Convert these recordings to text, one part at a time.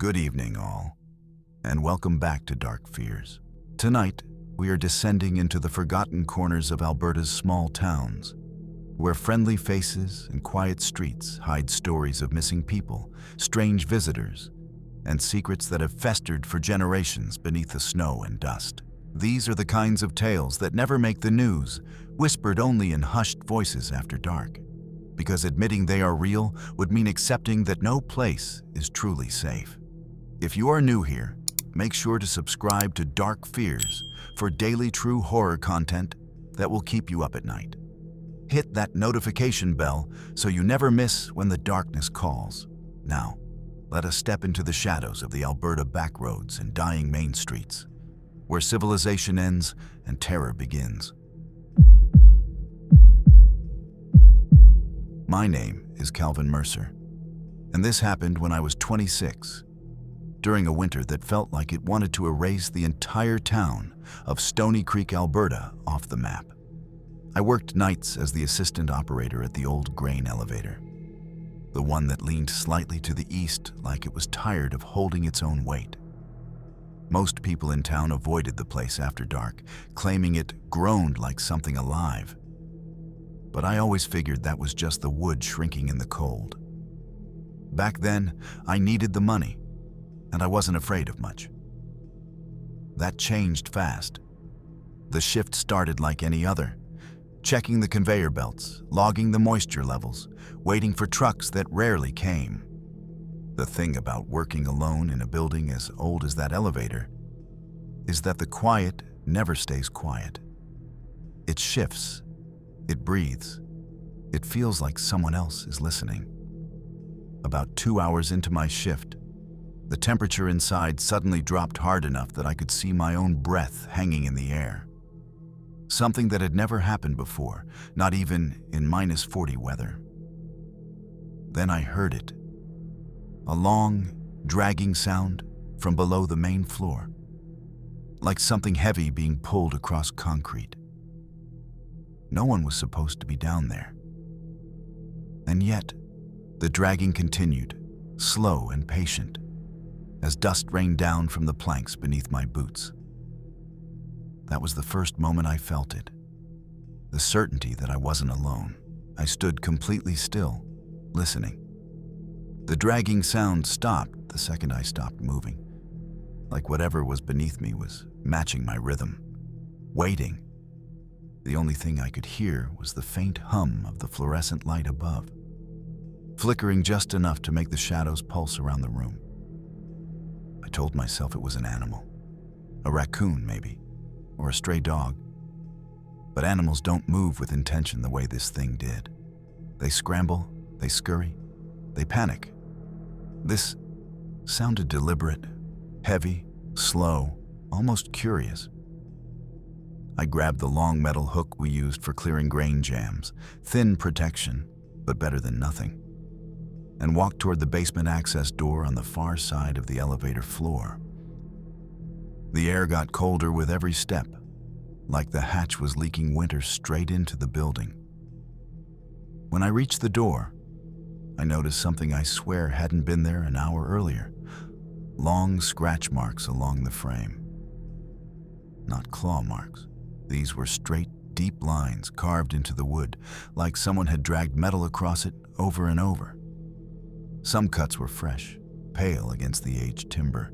Good evening, all, and welcome back to Dark Fears. Tonight, we are descending into the forgotten corners of Alberta's small towns, where friendly faces and quiet streets hide stories of missing people, strange visitors, and secrets that have festered for generations beneath the snow and dust. These are the kinds of tales that never make the news, whispered only in hushed voices after dark, because admitting they are real would mean accepting that no place is truly safe. If you are new here, make sure to subscribe to Dark Fears for daily true horror content that will keep you up at night. Hit that notification bell so you never miss when the darkness calls. Now, let us step into the shadows of the Alberta backroads and dying main streets, where civilization ends and terror begins. My name is Calvin Mercer, and this happened when I was 26, during a winter that felt like it wanted to erase the entire town of Stony Creek, Alberta, off the map. I worked nights as the assistant operator at the old grain elevator, the one that leaned slightly to the east like it was tired of holding its own weight. Most people in town avoided the place after dark, claiming it groaned like something alive. But I always figured that was just the wood shrinking in the cold. Back then, I needed the money, and I wasn't afraid of much. That changed fast. The shift started like any other, checking the conveyor belts, logging the moisture levels, waiting for trucks that rarely came. The thing about working alone in a building as old as that elevator is that the quiet never stays quiet. It shifts, it breathes, it feels like someone else is listening. About 2 hours into my shift, the temperature inside suddenly dropped hard enough that I could see my own breath hanging in the air. Something that had never happened before, not even in -40 weather. Then I heard it. A long, dragging sound from below the main floor, like something heavy being pulled across concrete. No one was supposed to be down there. And yet, the dragging continued, slow and patient, as dust rained down from the planks beneath my boots. That was the first moment I felt it, the certainty that I wasn't alone. I stood completely still, listening. The dragging sound stopped the second I stopped moving, like whatever was beneath me was matching my rhythm, waiting. The only thing I could hear was the faint hum of the fluorescent light above, flickering just enough to make the shadows pulse around the room. I told myself it was an animal, a raccoon maybe, or a stray dog. But animals don't move with intention the way this thing did. They scramble, they scurry, they panic. This sounded deliberate, heavy, slow, almost curious. I grabbed the long metal hook we used for clearing grain jams, thin protection, but better than nothing, and walked toward the basement access door on the far side of the elevator floor. The air got colder with every step, like the hatch was leaking winter straight into the building. When I reached the door, I noticed something I swear hadn't been there an hour earlier. Long scratch marks along the frame. Not claw marks. These were straight, deep lines carved into the wood, like someone had dragged metal across it over and over. Some cuts were fresh, pale against the aged timber.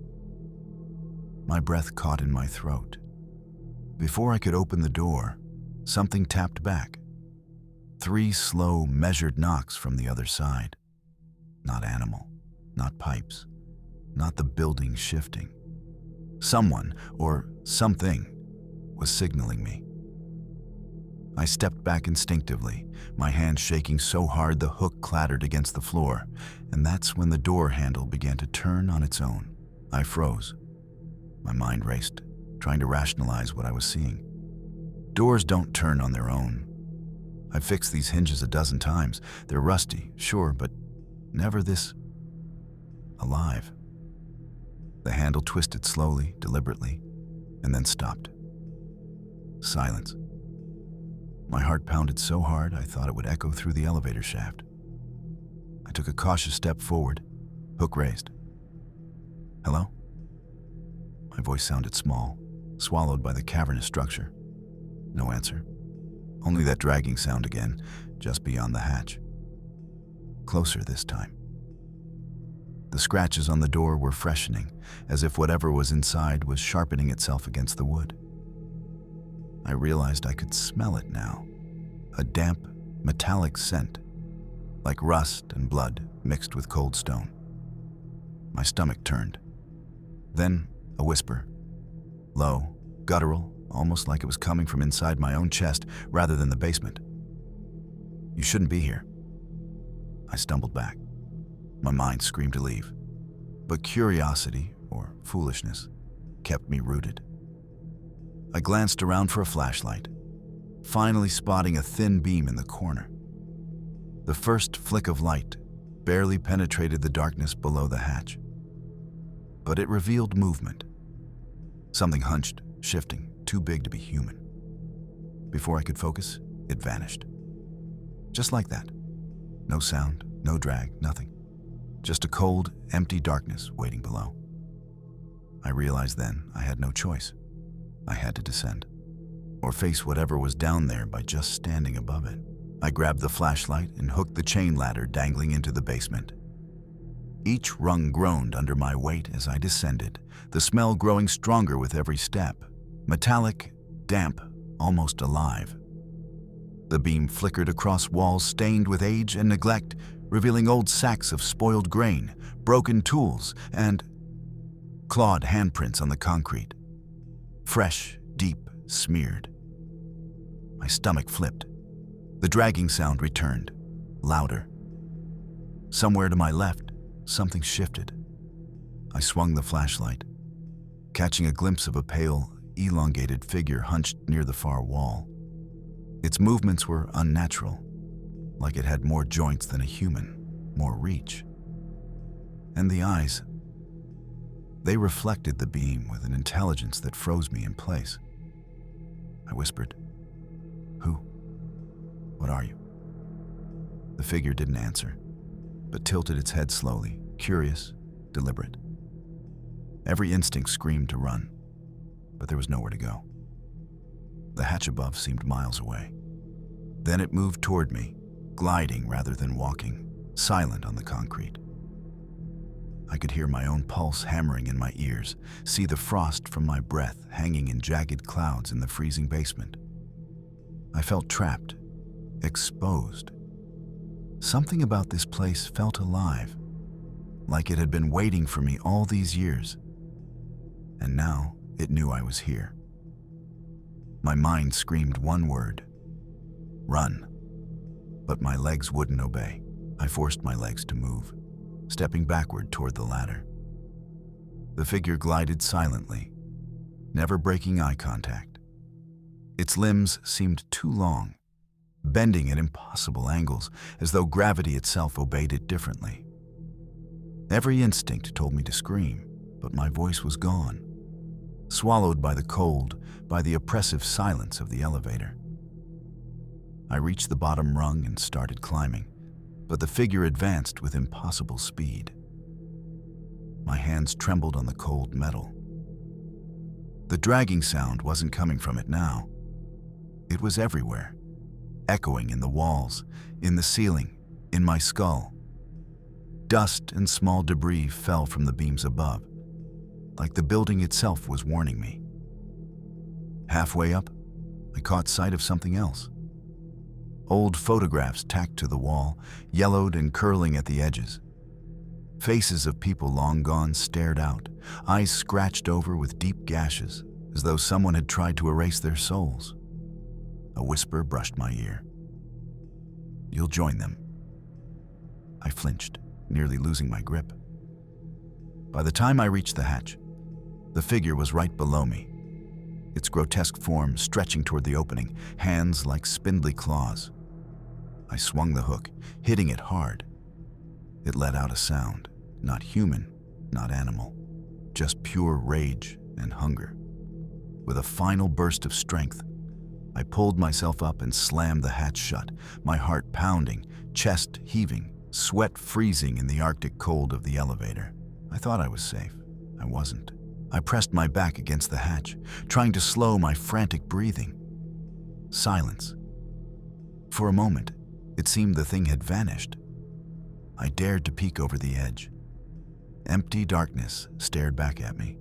My breath caught in my throat. Before I could open the door, something tapped back. 3 slow, measured knocks from the other side. Not animal, not pipes, not the building shifting. Someone, or something, was signaling me. I stepped back instinctively, my hand shaking so hard the hook clattered against the floor, and that's when the door handle began to turn on its own. I froze. My mind raced, trying to rationalize what I was seeing. Doors don't turn on their own. I've fixed these hinges a dozen times. They're rusty, sure, but never this alive. The handle twisted slowly, deliberately, and then stopped. Silence. My heart pounded so hard I thought it would echo through the elevator shaft. I took a cautious step forward, hook raised. Hello? My voice sounded small, swallowed by the cavernous structure. No answer. Only that dragging sound again, just beyond the hatch. Closer this time. The scratches on the door were freshening, as if whatever was inside was sharpening itself against the wood. I realized I could smell it now. A damp, metallic scent, like rust and blood mixed with cold stone. My stomach turned. Then a whisper. Low, guttural, almost like it was coming from inside my own chest rather than the basement. You shouldn't be here. I stumbled back. My mind screamed to leave, but curiosity, or foolishness, kept me rooted. I glanced around for a flashlight, finally spotting a thin beam in the corner. The first flick of light barely penetrated the darkness below the hatch, but it revealed movement. Something hunched, shifting, too big to be human. Before I could focus, it vanished. Just like that. No sound, no drag, nothing. Just a cold, empty darkness waiting below. I realized then I had no choice. I had to descend, or face whatever was down there by just standing above it. I grabbed the flashlight and hooked the chain ladder dangling into the basement. Each rung groaned under my weight as I descended, the smell growing stronger with every step. Metallic, damp, almost alive. The beam flickered across walls stained with age and neglect, revealing old sacks of spoiled grain, broken tools, and clawed handprints on the concrete. Fresh, deep, smeared. My stomach flipped. The dragging sound returned, louder. Somewhere to my left, something shifted. I swung the flashlight, catching a glimpse of a pale, elongated figure hunched near the far wall. Its movements were unnatural, like it had more joints than a human, more reach. And the eyes, they reflected the beam with an intelligence that froze me in place. I whispered, "Who? What are you?" The figure didn't answer, but tilted its head slowly, curious, deliberate. Every instinct screamed to run, but there was nowhere to go. The hatch above seemed miles away. Then it moved toward me, gliding rather than walking, silent on the concrete. I could hear my own pulse hammering in my ears, see the frost from my breath hanging in jagged clouds in the freezing basement. I felt trapped, exposed. Something about this place felt alive, like it had been waiting for me all these years. And now it knew I was here. My mind screamed one word: run. But my legs wouldn't obey. I forced my legs to move, stepping backward toward the ladder. The figure glided silently, never breaking eye contact. Its limbs seemed too long, bending at impossible angles, as though gravity itself obeyed it differently. Every instinct told me to scream, but my voice was gone, swallowed by the cold, by the oppressive silence of the elevator. I reached the bottom rung and started climbing, but the figure advanced with impossible speed. My hands trembled on the cold metal. The dragging sound wasn't coming from it now. It was everywhere, echoing in the walls, in the ceiling, in my skull. Dust and small debris fell from the beams above, like the building itself was warning me. Halfway up, I caught sight of something else. Old photographs tacked to the wall, yellowed and curling at the edges. Faces of people long gone stared out, eyes scratched over with deep gashes, as though someone had tried to erase their souls. A whisper brushed my ear. "You'll join them." I flinched, nearly losing my grip. By the time I reached the hatch, the figure was right below me, its grotesque form stretching toward the opening, hands like spindly claws. I swung the hook, hitting it hard. It let out a sound, not human, not animal, just pure rage and hunger. With a final burst of strength, I pulled myself up and slammed the hatch shut, my heart pounding, chest heaving, sweat freezing in the Arctic cold of the elevator. I thought I was safe. I wasn't. I pressed my back against the hatch, trying to slow my frantic breathing. Silence. For a moment, it seemed the thing had vanished. I dared to peek over the edge. Empty darkness stared back at me.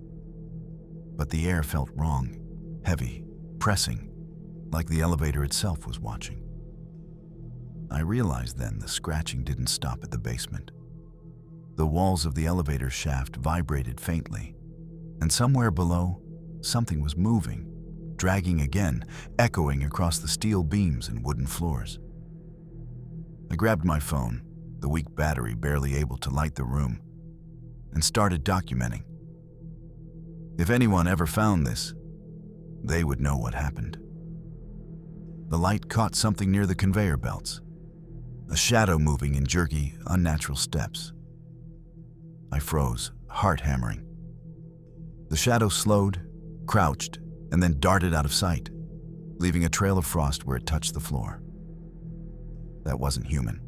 But the air felt wrong, heavy, pressing, like the elevator itself was watching. I realized then the scratching didn't stop at the basement. The walls of the elevator shaft vibrated faintly, and somewhere below, something was moving, dragging again, echoing across the steel beams and wooden floors. I grabbed my phone, the weak battery barely able to light the room, and started documenting. If anyone ever found this, they would know what happened. The light caught something near the conveyor belts, a shadow moving in jerky, unnatural steps. I froze, heart hammering. The shadow slowed, crouched, and then darted out of sight, leaving a trail of frost where it touched the floor. That wasn't human.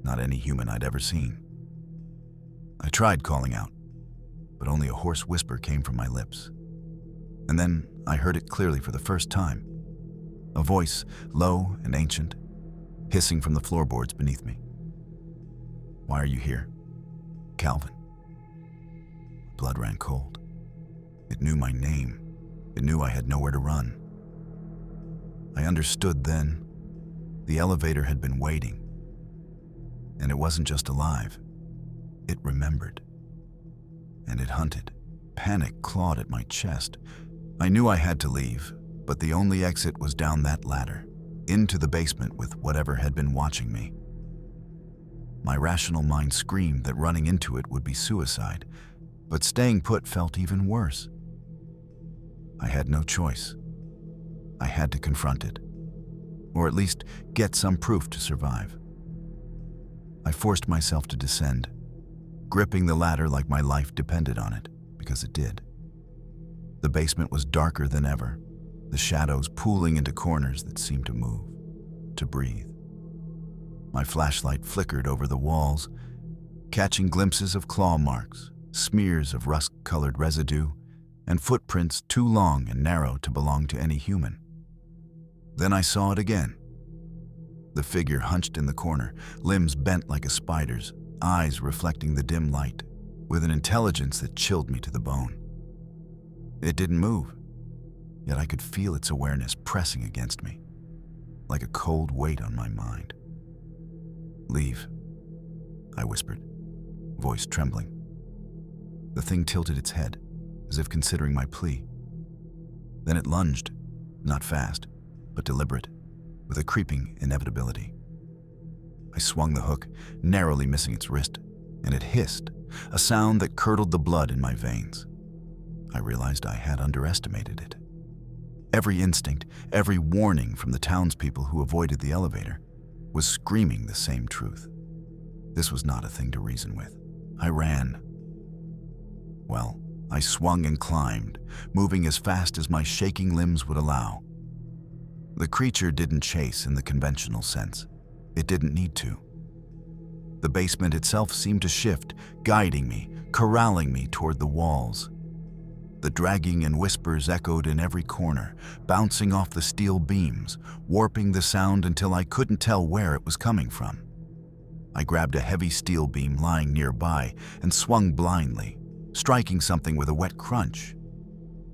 Not any human I'd ever seen. I tried calling out, but only a hoarse whisper came from my lips. And then I heard it clearly for the first time. A voice, low and ancient, hissing from the floorboards beneath me. "Why are you here? Calvin." Blood ran cold. It knew my name. It knew I had nowhere to run. I understood then. The elevator had been waiting. And it wasn't just alive. It remembered. And it hunted. Panic clawed at my chest. I knew I had to leave, but the only exit was down that ladder, into the basement with whatever had been watching me. My rational mind screamed that running into it would be suicide, but staying put felt even worse. I had no choice. I had to confront it, or at least get some proof to survive. I forced myself to descend, gripping the ladder like my life depended on it, because it did. The basement was darker than ever, the shadows pooling into corners that seemed to move, to breathe. My flashlight flickered over the walls, catching glimpses of claw marks, smears of rust-colored residue, and footprints too long and narrow to belong to any human. Then I saw it again. The figure hunched in the corner, limbs bent like a spider's, eyes reflecting the dim light, with an intelligence that chilled me to the bone. It didn't move, yet I could feel its awareness pressing against me, like a cold weight on my mind. "Leave," I whispered, voice trembling. The thing tilted its head, as if considering my plea. Then it lunged, not fast, but deliberate, with a creeping inevitability. I swung the hook, narrowly missing its wrist, and it hissed, a sound that curdled the blood in my veins. I realized I had underestimated it. Every instinct, every warning from the townspeople who avoided the elevator, was screaming the same truth. This was not a thing to reason with. I ran. Well, I swung and climbed, moving as fast as my shaking limbs would allow. The creature didn't chase in the conventional sense. It didn't need to. The basement itself seemed to shift, guiding me, corralling me toward the walls. The dragging and whispers echoed in every corner, bouncing off the steel beams, warping the sound until I couldn't tell where it was coming from. I grabbed a heavy steel beam lying nearby and swung blindly, striking something with a wet crunch.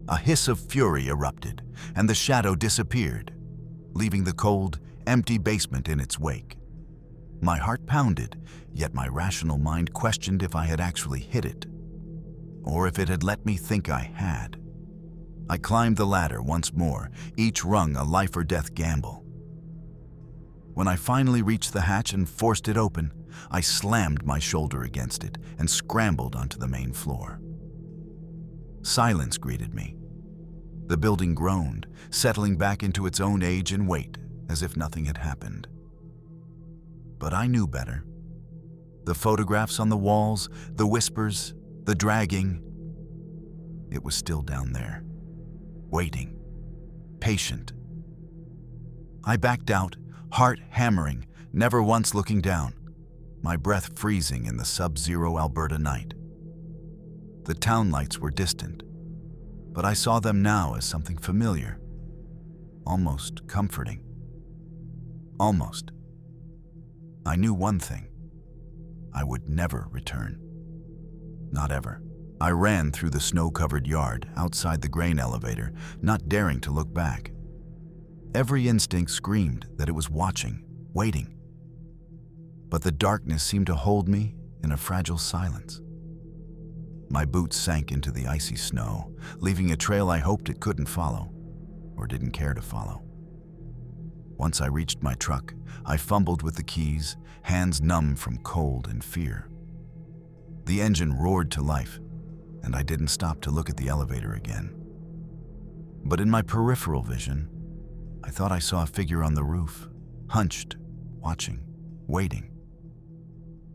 A hiss of fury erupted, and the shadow disappeared, leaving the cold, empty basement in its wake. My heart pounded, yet my rational mind questioned if I had actually hit it, or if it had let me think I had. I climbed the ladder once more, each rung a life-or-death gamble. When I finally reached the hatch and forced it open, I slammed my shoulder against it and scrambled onto the main floor. Silence greeted me. The building groaned, settling back into its own age and weight, as if nothing had happened. But I knew better. The photographs on the walls, the whispers, the dragging. It was still down there, waiting, patient. I backed out, heart hammering, never once looking down, my breath freezing in the sub-zero Alberta night. The town lights were distant, but I saw them now as something familiar, almost comforting. Almost. I knew one thing. I would never return. Not ever. I ran through the snow-covered yard outside the grain elevator, not daring to look back. Every instinct screamed that it was watching, waiting. But the darkness seemed to hold me in a fragile silence. My boots sank into the icy snow, leaving a trail I hoped it couldn't follow, or didn't care to follow. Once I reached my truck, I fumbled with the keys, hands numb from cold and fear. The engine roared to life, and I didn't stop to look at the elevator again. But in my peripheral vision, I thought I saw a figure on the roof, hunched, watching, waiting.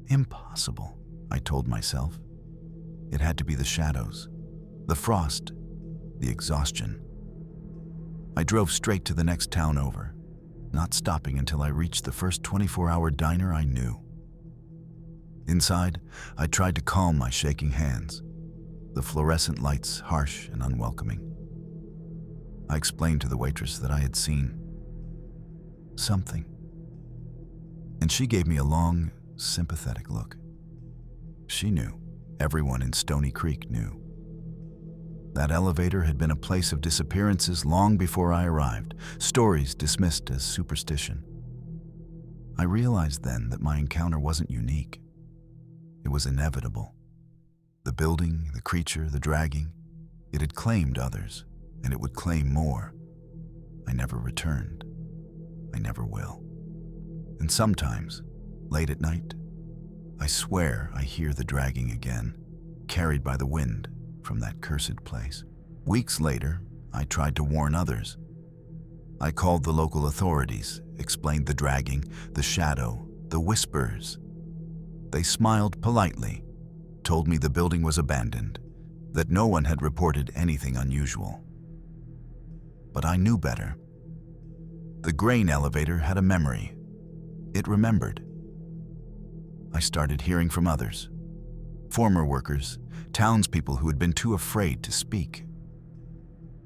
Impossible, I told myself. It had to be the shadows, the frost, the exhaustion. I drove straight to the next town over, not stopping until I reached the first 24-hour diner I knew. Inside, I tried to calm my shaking hands, the fluorescent lights harsh and unwelcoming. I explained to the waitress that I had seen something, and she gave me a long, sympathetic look. She knew. Everyone in Stony Creek knew. That elevator had been a place of disappearances long before I arrived, stories dismissed as superstition. I realized then that my encounter wasn't unique. It was inevitable. The building, the creature, the dragging, it had claimed others, and it would claim more. I never returned. I never will. And sometimes, late at night, I swear I hear the dragging again, carried by the wind from that cursed place. Weeks later, I tried to warn others. I called the local authorities, explained the dragging, the shadow, the whispers. They smiled politely, told me the building was abandoned, that no one had reported anything unusual. But I knew better. The grain elevator had a memory. It remembered. I started hearing from others, former workers, townspeople who had been too afraid to speak.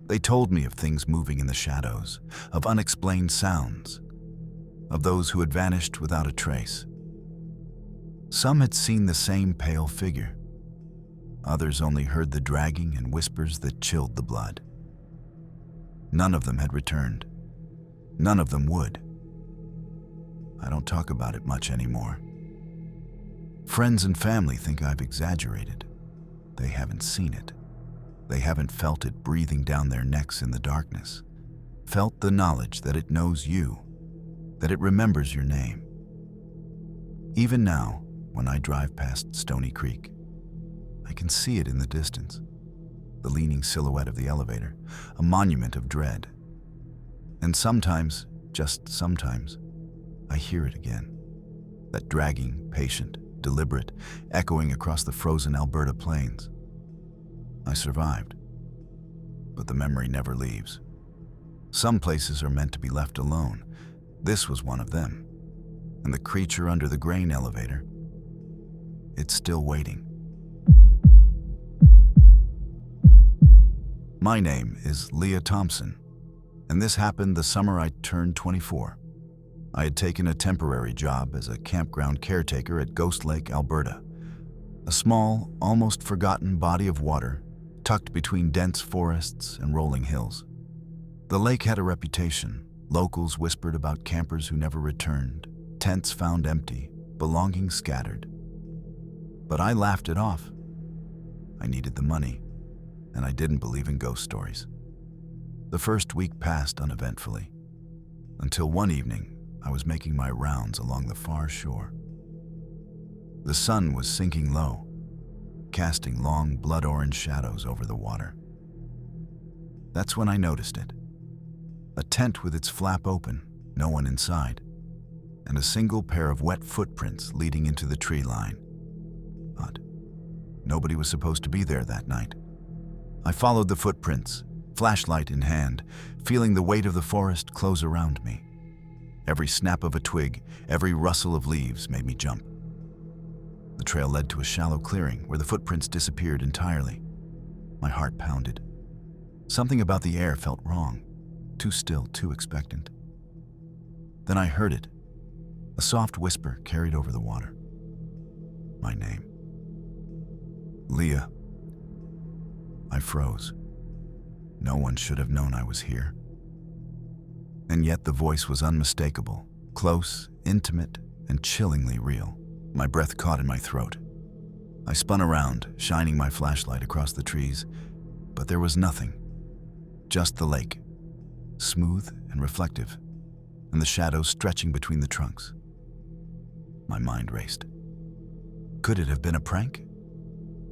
They told me of things moving in the shadows, of unexplained sounds, of those who had vanished without a trace. Some had seen the same pale figure. Others only heard the dragging and whispers that chilled the blood. None of them had returned. None of them would. I don't talk about it much anymore. Friends and family think I've exaggerated. They haven't seen it. They haven't felt it breathing down their necks in the darkness, felt the knowledge that it knows you, that it remembers your name. Even now, when I drive past Stony Creek, I can see it in the distance, the leaning silhouette of the elevator, a monument of dread. And sometimes, just sometimes, I hear it again, that dragging, patient, deliberate, echoing across the frozen Alberta plains. I survived, but the memory never leaves. Some places are meant to be left alone. This was one of them. And the creature under the grain elevator, it's still waiting. My name is Leah Thompson, and this happened the summer I turned 24. I had taken a temporary job as a campground caretaker at Ghost Lake, Alberta, a small, almost forgotten body of water tucked between dense forests and rolling hills. The lake had a reputation. Locals whispered about campers who never returned, tents found empty, belongings scattered. But I laughed it off. I needed the money, and I didn't believe in ghost stories. The first week passed uneventfully, until one evening, I was making my rounds along the far shore. The sun was sinking low, casting long blood-orange shadows over the water. That's when I noticed it. A tent with its flap open, no one inside, and a single pair of wet footprints leading into the tree line. Odd. Nobody was supposed to be there that night. I followed the footprints, flashlight in hand, feeling the weight of the forest close around me. Every snap of a twig, every rustle of leaves made me jump. The trail led to a shallow clearing where the footprints disappeared entirely. My heart pounded. Something about the air felt wrong, too still, too expectant. Then I heard it. A soft whisper carried over the water. My name. Leah. I froze. No one should have known I was here. And yet the voice was unmistakable, close, intimate, and chillingly real. My breath caught in my throat. I spun around, shining my flashlight across the trees, but there was nothing. Just the lake, smooth and reflective, and the shadows stretching between the trunks. My mind raced. Could it have been a prank?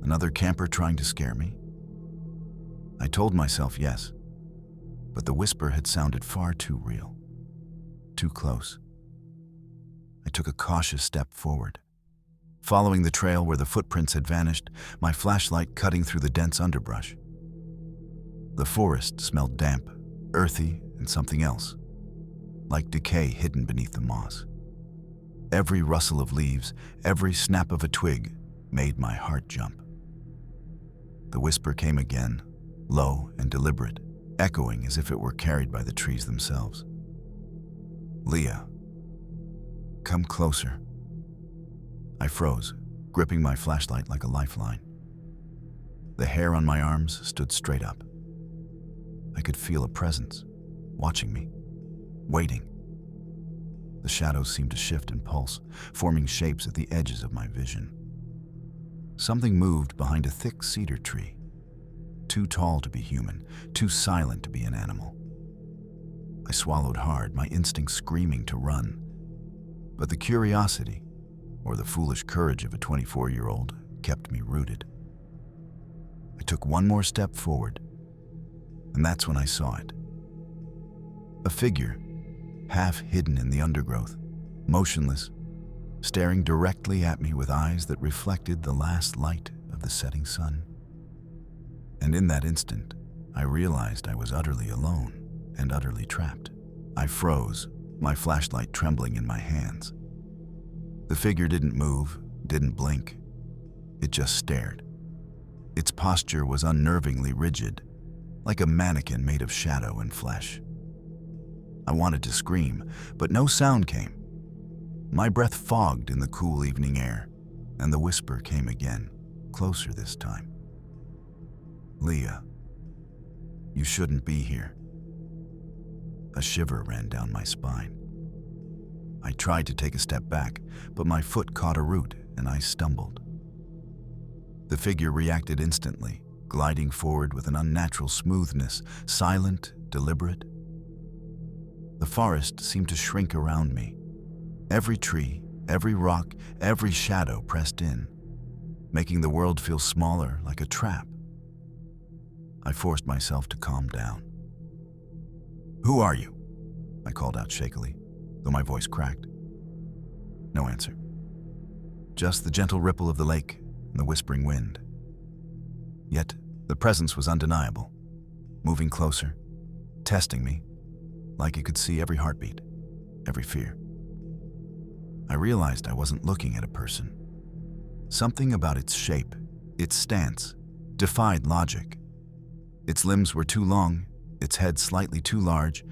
Another camper trying to scare me? I told myself yes, but the whisper had sounded far too real, too close. I took a cautious step forward, following the trail where the footprints had vanished, my flashlight cutting through the dense underbrush. The forest smelled damp, earthy, and something else, like decay hidden beneath the moss. Every rustle of leaves, every snap of a twig made my heart jump. The whisper came again, low and deliberate, echoing as if it were carried by the trees themselves. Leah, come closer. I froze, gripping my flashlight like a lifeline. The hair on my arms stood straight up. I could feel a presence, watching me, waiting. The shadows seemed to shift and pulse, forming shapes at the edges of my vision. Something moved behind a thick cedar tree, too tall to be human, too silent to be an animal. I swallowed hard, my instincts screaming to run. But the curiosity, or the foolish courage of a 24-year-old, kept me rooted. I took one more step forward, and that's when I saw it. A figure, half hidden in the undergrowth, motionless, staring directly at me with eyes that reflected the last light of the setting sun. And in that instant, I realized I was utterly alone and utterly trapped. I froze, my flashlight trembling in my hands. The figure didn't move, didn't blink. It just stared. Its posture was unnervingly rigid, like a mannequin made of shadow and flesh. I wanted to scream, but no sound came. My breath fogged in the cool evening air, and the whisper came again, closer this time. Leah, you shouldn't be here. A shiver ran down my spine. I tried to take a step back, but my foot caught a root and I stumbled. The figure reacted instantly, gliding forward with an unnatural smoothness, silent, deliberate. The forest seemed to shrink around me. Every tree, every rock, every shadow pressed in, making the world feel smaller, like a trap. I forced myself to calm down. "Who are you?" I called out shakily, though my voice cracked. No answer. Just the gentle ripple of the lake and the whispering wind. Yet the presence was undeniable, moving closer, testing me, like it could see every heartbeat, every fear. I realized I wasn't looking at a person. Something about its shape, its stance, defied logic. Its limbs were too long, its head slightly too large,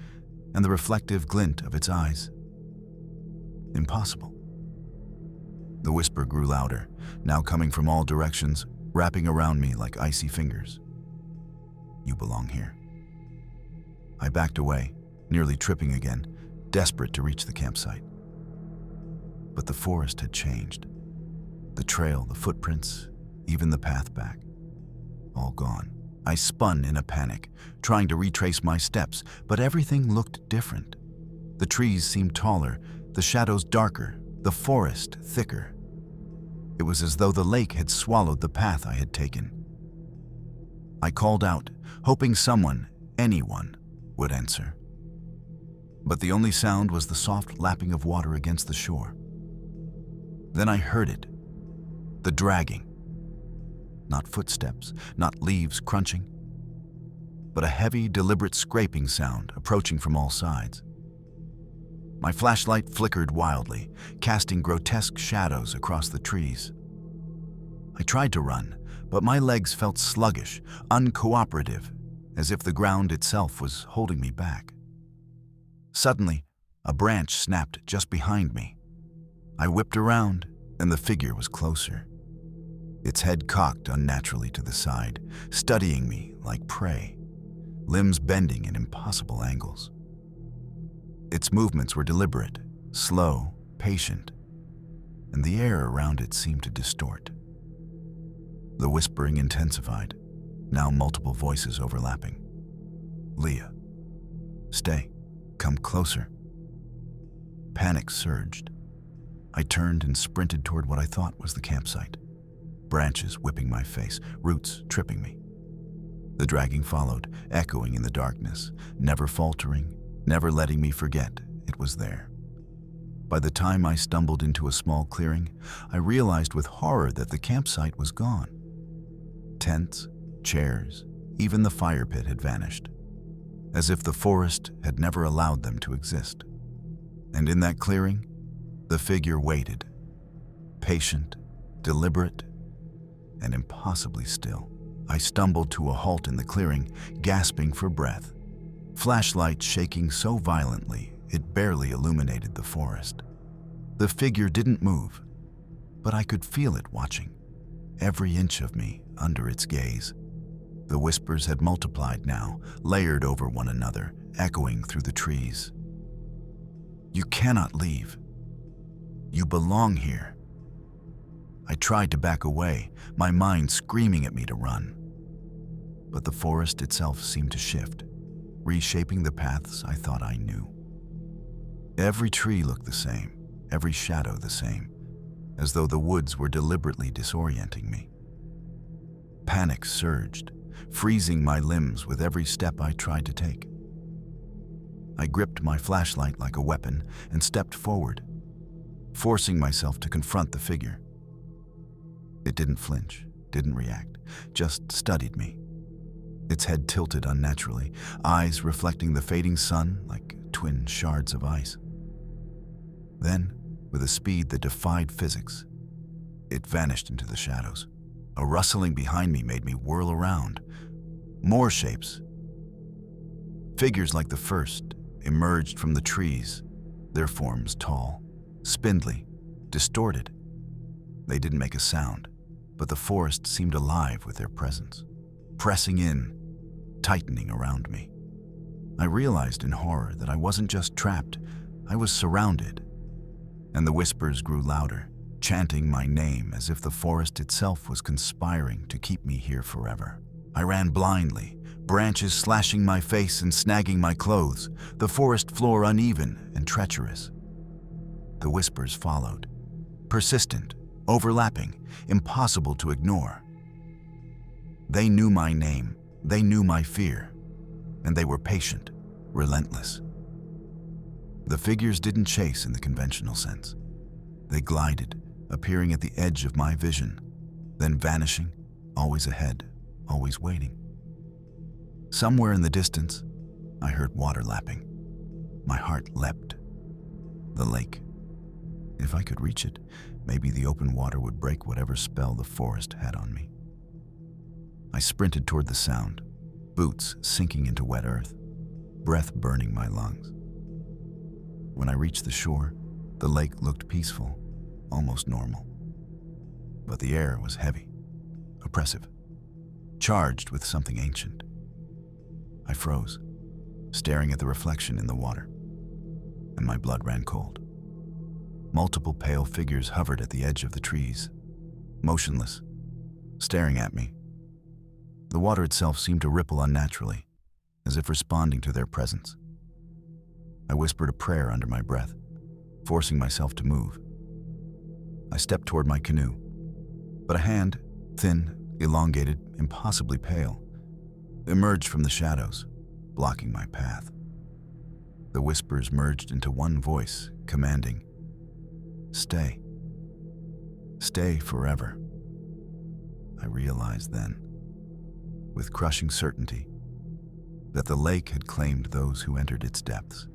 and the reflective glint of its eyes. Impossible. The whisper grew louder, now coming from all directions, wrapping around me like icy fingers. "You belong here." I backed away, nearly tripping again, desperate to reach the campsite. But the forest had changed. The trail, the footprints, even the path back. All gone. I spun in a panic, trying to retrace my steps, but everything looked different. The trees seemed taller, the shadows darker, the forest thicker. It was as though the lake had swallowed the path I had taken. I called out, hoping someone, anyone, would answer. But the only sound was the soft lapping of water against the shore. Then I heard it, the dragging. Not footsteps, not leaves crunching, but a heavy, deliberate scraping sound approaching from all sides. My flashlight flickered wildly, casting grotesque shadows across the trees. I tried to run, but my legs felt sluggish, uncooperative, as if the ground itself was holding me back. Suddenly, a branch snapped just behind me. I whipped around, and the figure was closer. Its head cocked unnaturally to the side, studying me like prey, limbs bending in impossible angles. Its movements were deliberate, slow, patient, and the air around it seemed to distort. The whispering intensified, now multiple voices overlapping. "Leah, stay, come closer." Panic surged. I turned and sprinted toward what I thought was the campsite, branches whipping my face, roots tripping me. The dragging followed, echoing in the darkness, never faltering, never letting me forget it was there. By the time I stumbled into a small clearing, I realized with horror that the campsite was gone. Tents, chairs, even the fire pit had vanished, as if the forest had never allowed them to exist. And in that clearing, the figure waited, patient, deliberate, and impossibly still. I stumbled to a halt in the clearing, gasping for breath, flashlight shaking so violently it barely illuminated the forest. The figure didn't move, but I could feel it watching, every inch of me under its gaze. The whispers had multiplied now, layered over one another, echoing through the trees. "You cannot leave. You belong here." I tried to back away, my mind screaming at me to run. But the forest itself seemed to shift, reshaping the paths I thought I knew. Every tree looked the same, every shadow the same, as though the woods were deliberately disorienting me. Panic surged, freezing my limbs with every step I tried to take. I gripped my flashlight like a weapon and stepped forward, forcing myself to confront the figure. It didn't flinch, didn't react, just studied me. Its head tilted unnaturally, eyes reflecting the fading sun like twin shards of ice. Then, with a speed that defied physics, it vanished into the shadows. A rustling behind me made me whirl around. More shapes. Figures like the first emerged from the trees, their forms tall, spindly, distorted. They didn't make a sound, but the forest seemed alive with their presence, pressing in, tightening around me. I realized in horror that I wasn't just trapped, I was surrounded. And the whispers grew louder, chanting my name as if the forest itself was conspiring to keep me here forever. I ran blindly, branches slashing my face and snagging my clothes, the forest floor uneven and treacherous. The whispers followed, persistent, overlapping, impossible to ignore. They knew my name, they knew my fear, and they were patient, relentless. The figures didn't chase in the conventional sense. They glided, appearing at the edge of my vision, then vanishing, always ahead, always waiting. Somewhere in the distance, I heard water lapping. My heart leapt. The lake. If I could reach it, maybe the open water would break whatever spell the forest had on me. I sprinted toward the sound, boots sinking into wet earth, breath burning my lungs. When I reached the shore, the lake looked peaceful, almost normal. But the air was heavy, oppressive, charged with something ancient. I froze, staring at the reflection in the water, and my blood ran cold. Multiple pale figures hovered at the edge of the trees, motionless, staring at me. The water itself seemed to ripple unnaturally, as if responding to their presence. I whispered a prayer under my breath, forcing myself to move. I stepped toward my canoe, but a hand, thin, elongated, impossibly pale, emerged from the shadows, blocking my path. The whispers merged into one voice, commanding, "Stay. Stay forever." I realized then, with crushing certainty, that the lake had claimed those who entered its depths.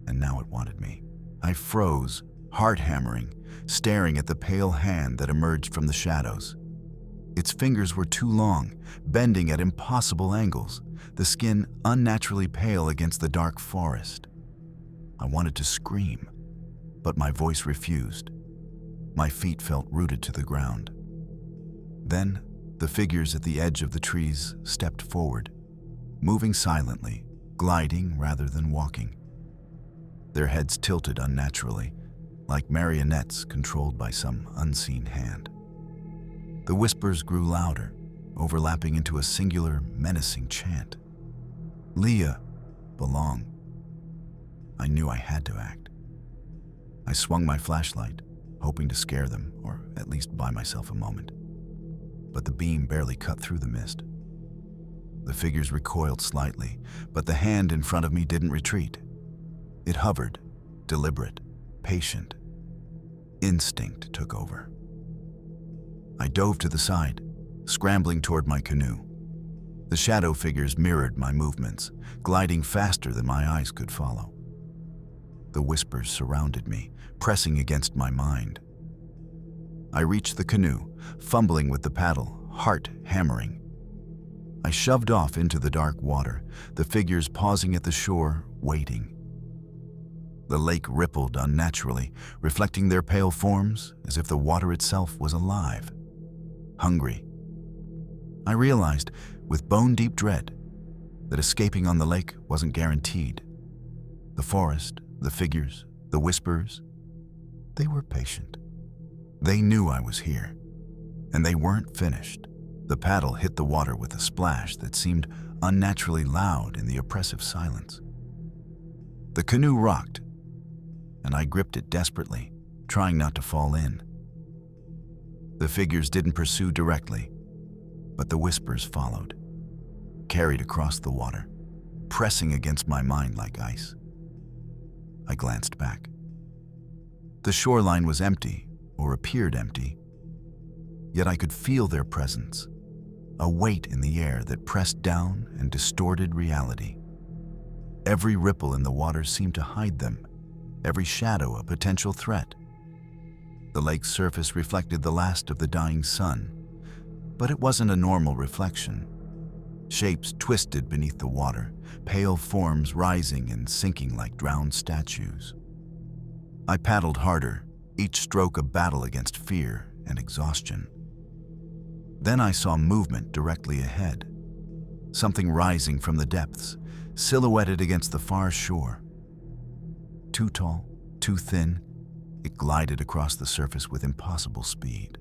And now it wanted me. I froze, heart-hammering, staring at the pale hand that emerged from the shadows. Its fingers were too long, bending at impossible angles, the skin unnaturally pale against the dark forest. I wanted to scream, but my voice refused. My feet felt rooted to the ground. Then, the figures at the edge of the trees stepped forward, moving silently, gliding rather than walking. Their heads tilted unnaturally, like marionettes controlled by some unseen hand. The whispers grew louder, overlapping into a singular, menacing chant. Leah, belong. I knew I had to act. I swung my flashlight, hoping to scare them, or at least buy myself a moment. But the beam barely cut through the mist. The figures recoiled slightly, but the hand in front of me didn't retreat. It hovered, deliberate, patient. Instinct took over. I dove to the side, scrambling toward my canoe. The shadow figures mirrored my movements, gliding faster than my eyes could follow. The whispers surrounded me, pressing against my mind. I reached the canoe, fumbling with the paddle, heart hammering. I shoved off into the dark water, the figures pausing at the shore, waiting. The lake rippled unnaturally, reflecting their pale forms as if the water itself was alive, hungry. I realized, with bone-deep dread, that escaping on the lake wasn't guaranteed. The forest, the figures, the whispers, they were patient. They knew I was here, and they weren't finished. The paddle hit the water with a splash that seemed unnaturally loud in the oppressive silence. The canoe rocked, and I gripped it desperately, trying not to fall in. The figures didn't pursue directly, but the whispers followed, carried across the water, pressing against my mind like ice. I glanced back. The shoreline was empty, or appeared empty, yet I could feel their presence, a weight in the air that pressed down and distorted reality. Every ripple in the water seemed to hide them, every shadow a potential threat. The lake's surface reflected the last of the dying sun, but it wasn't a normal reflection. Shapes twisted beneath the water, pale forms rising and sinking like drowned statues. I paddled harder, each stroke a battle against fear and exhaustion. Then I saw movement directly ahead, something rising from the depths, silhouetted against the far shore. Too tall, too thin, it glided across the surface with impossible speed.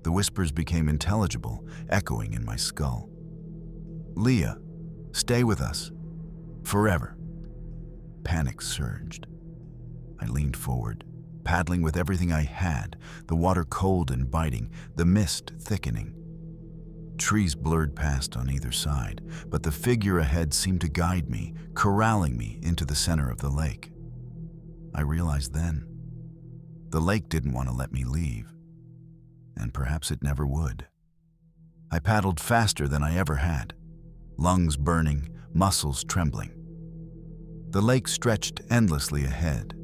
The whispers became intelligible, echoing in my skull. Leah, stay with us. Forever. Panic surged. I leaned forward, paddling with everything I had, the water cold and biting, the mist thickening. Trees blurred past on either side, but the figure ahead seemed to guide me, corralling me into the center of the lake. I realized then, the lake didn't want to let me leave, and perhaps it never would. I paddled faster than I ever had, lungs burning, muscles trembling. The lake stretched endlessly ahead,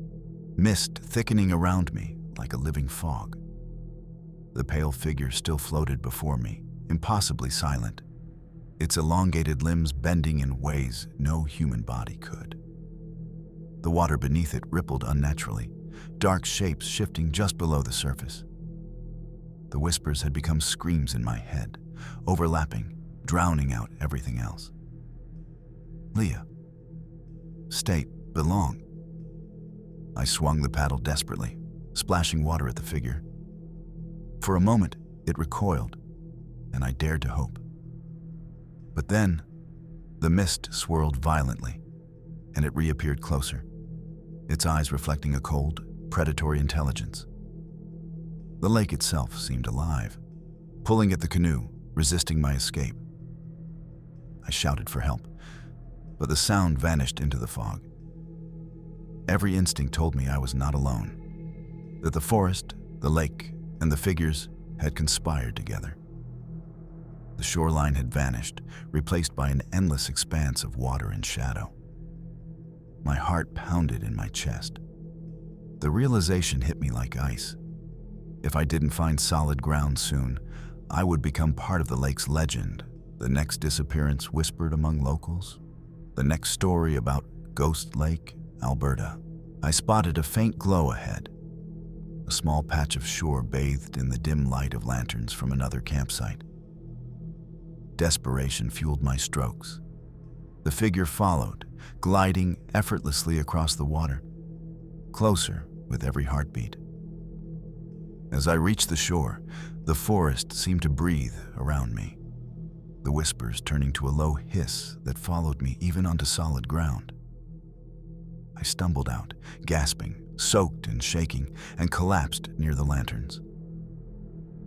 mist thickening around me like a living fog. The pale figure still floated before me, impossibly silent, its elongated limbs bending in ways no human body could. The water beneath it rippled unnaturally, dark shapes shifting just below the surface. The whispers had become screams in my head, overlapping, drowning out everything else. Leah, stay, belong. I swung the paddle desperately, splashing water at the figure. For a moment, it recoiled, and I dared to hope. But then, the mist swirled violently, and it reappeared closer, its eyes reflecting a cold, predatory intelligence. The lake itself seemed alive, pulling at the canoe, resisting my escape. I shouted for help, but the sound vanished into the fog. Every instinct told me I was not alone, that the forest, the lake, and the figures had conspired together. The shoreline had vanished, replaced by an endless expanse of water and shadow. My heart pounded in my chest. The realization hit me like ice. If I didn't find solid ground soon, I would become part of the lake's legend, the next disappearance whispered among locals, the next story about Ghost Lake, Alberta. I spotted a faint glow ahead, a small patch of shore bathed in the dim light of lanterns from another campsite. Desperation fueled my strokes. The figure followed, gliding effortlessly across the water, closer with every heartbeat. As I reached the shore, the forest seemed to breathe around me, the whispers turning to a low hiss that followed me even onto solid ground. I stumbled out, gasping, soaked and shaking, and collapsed near the lanterns.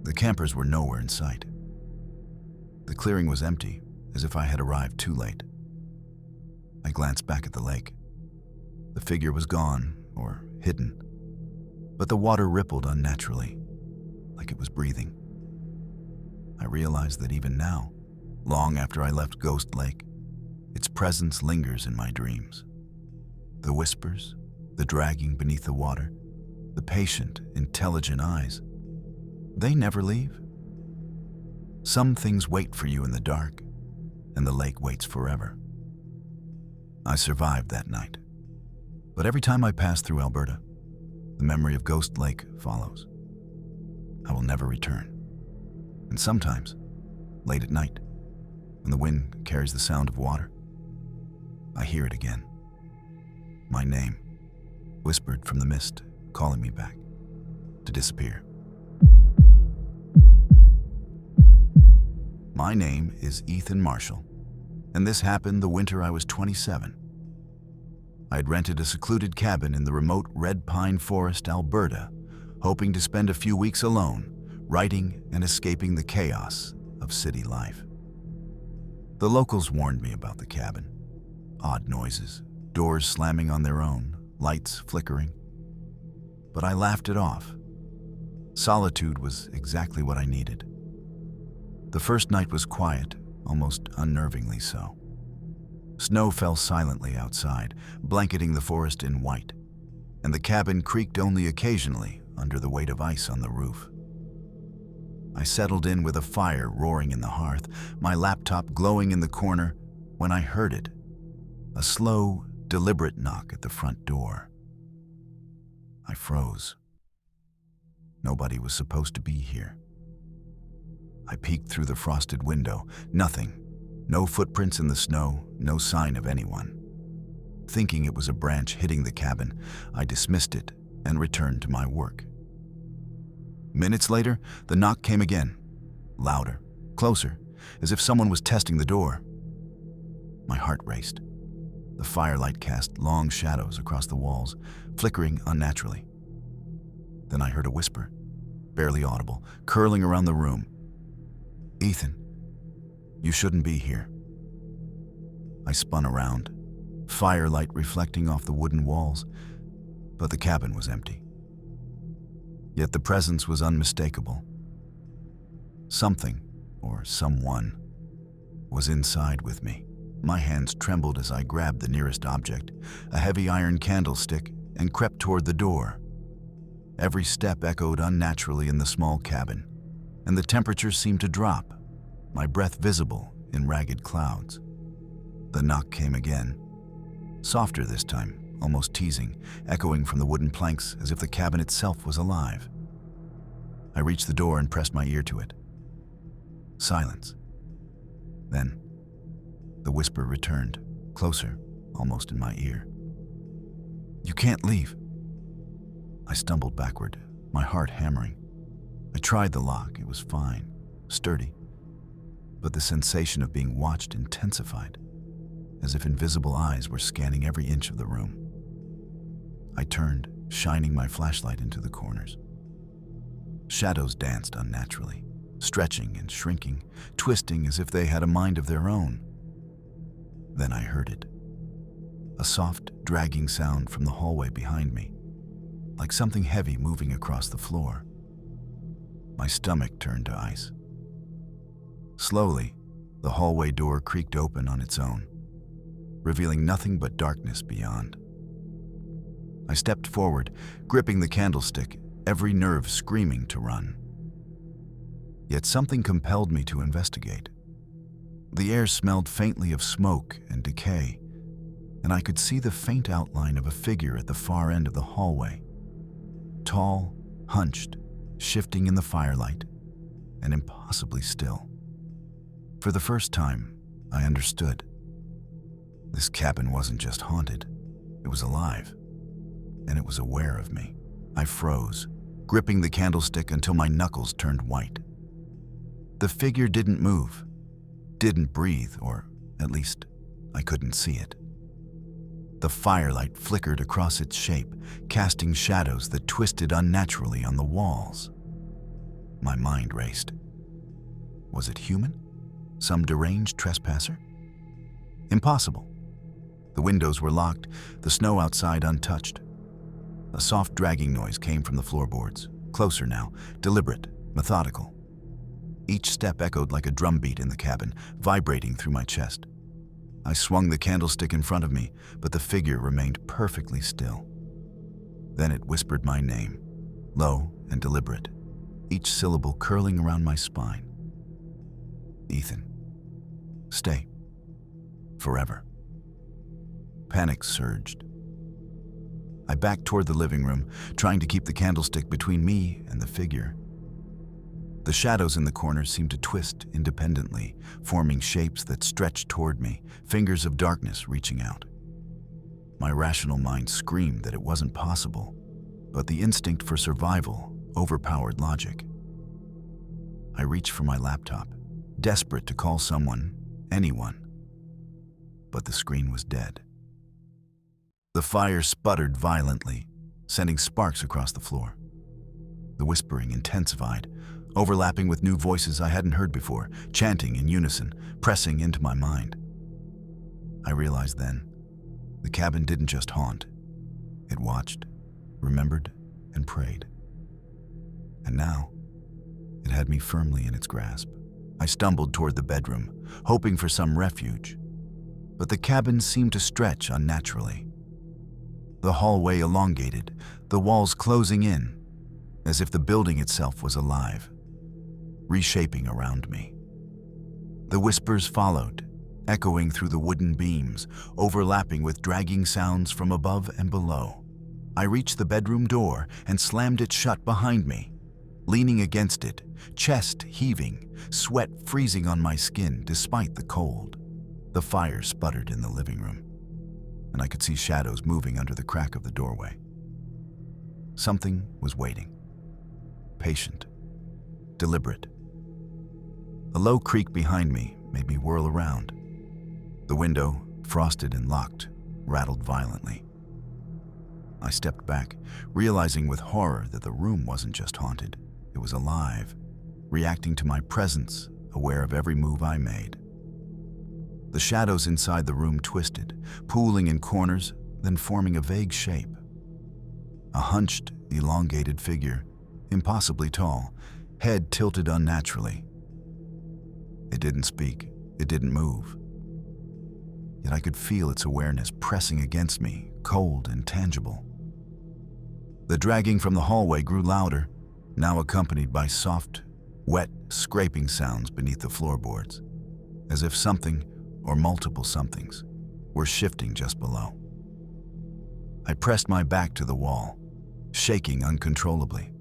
The campers were nowhere in sight. The clearing was empty, as if I had arrived too late. I glanced back at the lake. The figure was gone, or hidden, but the water rippled unnaturally, like it was breathing. I realized that even now, long after I left Ghost Lake, its presence lingers in my dreams. The whispers, the dragging beneath the water, the patient, intelligent eyes, they never leave. Some things wait for you in the dark, and the lake waits forever. I survived that night, but every time I pass through Alberta, the memory of Ghost Lake follows. I will never return. And sometimes, late at night, when the wind carries the sound of water, I hear it again. My name, whispered from the mist, calling me back, to disappear. My name is Ethan Marshall, and this happened the winter I was 27. I had rented a secluded cabin in the remote Red Pine Forest, Alberta, hoping to spend a few weeks alone, writing and escaping the chaos of city life. The locals warned me about the cabin. Odd noises, doors slamming on their own, lights flickering. But I laughed it off. Solitude was exactly what I needed. The first night was quiet, almost unnervingly so. Snow fell silently outside, blanketing the forest in white, and the cabin creaked only occasionally under the weight of ice on the roof. I settled in with a fire roaring in the hearth, my laptop glowing in the corner, when I heard it, a slow, deliberate knock at the front door. I froze. Nobody was supposed to be here. I peeked through the frosted window. Nothing. No footprints in the snow, no sign of anyone. Thinking it was a branch hitting the cabin, I dismissed it and returned to my work. Minutes later, the knock came again, louder, closer, as if someone was testing the door. My heart raced. The firelight cast long shadows across the walls, flickering unnaturally. Then I heard a whisper, barely audible, curling around the room. "Ethan, you shouldn't be here." I spun around, firelight reflecting off the wooden walls, but the cabin was empty. Yet the presence was unmistakable. Something, or someone, was inside with me. My hands trembled as I grabbed the nearest object, a heavy iron candlestick, and crept toward the door. Every step echoed unnaturally in the small cabin, and the temperature seemed to drop, my breath visible in ragged clouds. The knock came again, softer this time, almost teasing, echoing from the wooden planks as if the cabin itself was alive. I reached the door and pressed my ear to it. Silence. Then, the whisper returned, closer, almost in my ear. "You can't leave." I stumbled backward, my heart hammering. I tried the lock. It was fine, sturdy. But the sensation of being watched intensified, as if invisible eyes were scanning every inch of the room. I turned, shining my flashlight into the corners. Shadows danced unnaturally, stretching and shrinking, twisting as if they had a mind of their own. Then I heard it. A soft, dragging sound from the hallway behind me, like something heavy moving across the floor. My stomach turned to ice. Slowly, the hallway door creaked open on its own, revealing nothing but darkness beyond. I stepped forward, gripping the candlestick, every nerve screaming to run. Yet something compelled me to investigate. The air smelled faintly of smoke and decay, and I could see the faint outline of a figure at the far end of the hallway. Tall, hunched, shifting in the firelight, and impossibly still. For the first time, I understood. This cabin wasn't just haunted, it was alive, and it was aware of me. I froze, gripping the candlestick until my knuckles turned white. The figure didn't move, didn't breathe, or at least I couldn't see it. The firelight flickered across its shape, casting shadows that twisted unnaturally on the walls. My mind raced. Was it human? Some deranged trespasser? Impossible. The windows were locked, the snow outside untouched. A soft dragging noise came from the floorboards, closer now, deliberate, methodical. Each step echoed like a drumbeat in the cabin, vibrating through my chest. I swung the candlestick in front of me, but the figure remained perfectly still. Then it whispered my name, low and deliberate, each syllable curling around my spine. Ethan. Stay. Forever. Panic surged. I backed toward the living room, trying to keep the candlestick between me and the figure. The shadows in the corners seemed to twist independently, forming shapes that stretched toward me, fingers of darkness reaching out. My rational mind screamed that it wasn't possible, but the instinct for survival overpowered logic. I reached for my laptop, desperate to call someone, anyone. But the screen was dead. The fire sputtered violently, sending sparks across the floor. The whispering intensified, overlapping with new voices I hadn't heard before, chanting in unison, pressing into my mind. I realized then, the cabin didn't just haunt. It watched, remembered, and prayed. And now, it had me firmly in its grasp. I stumbled toward the bedroom, hoping for some refuge. But the cabin seemed to stretch unnaturally. The hallway elongated, the walls closing in, as if the building itself was alive, reshaping around me. The whispers followed, echoing through the wooden beams, overlapping with dragging sounds from above and below. I reached the bedroom door and slammed it shut behind me. Leaning against it, chest heaving, sweat freezing on my skin despite the cold. The fire sputtered in the living room, and I could see shadows moving under the crack of the doorway. Something was waiting. Patient, deliberate. A low creak behind me made me whirl around. The window, frosted and locked, rattled violently. I stepped back, realizing with horror that the room wasn't just haunted, it was alive, reacting to my presence, aware of every move I made. The shadows inside the room twisted, pooling in corners, then forming a vague shape. A hunched, elongated figure, impossibly tall, head tilted unnaturally. It didn't speak, it didn't move. Yet I could feel its awareness pressing against me, cold and tangible. The dragging from the hallway grew louder, now accompanied by soft, wet, scraping sounds beneath the floorboards, as if something, or multiple somethings, were shifting just below. I pressed my back to the wall, shaking uncontrollably.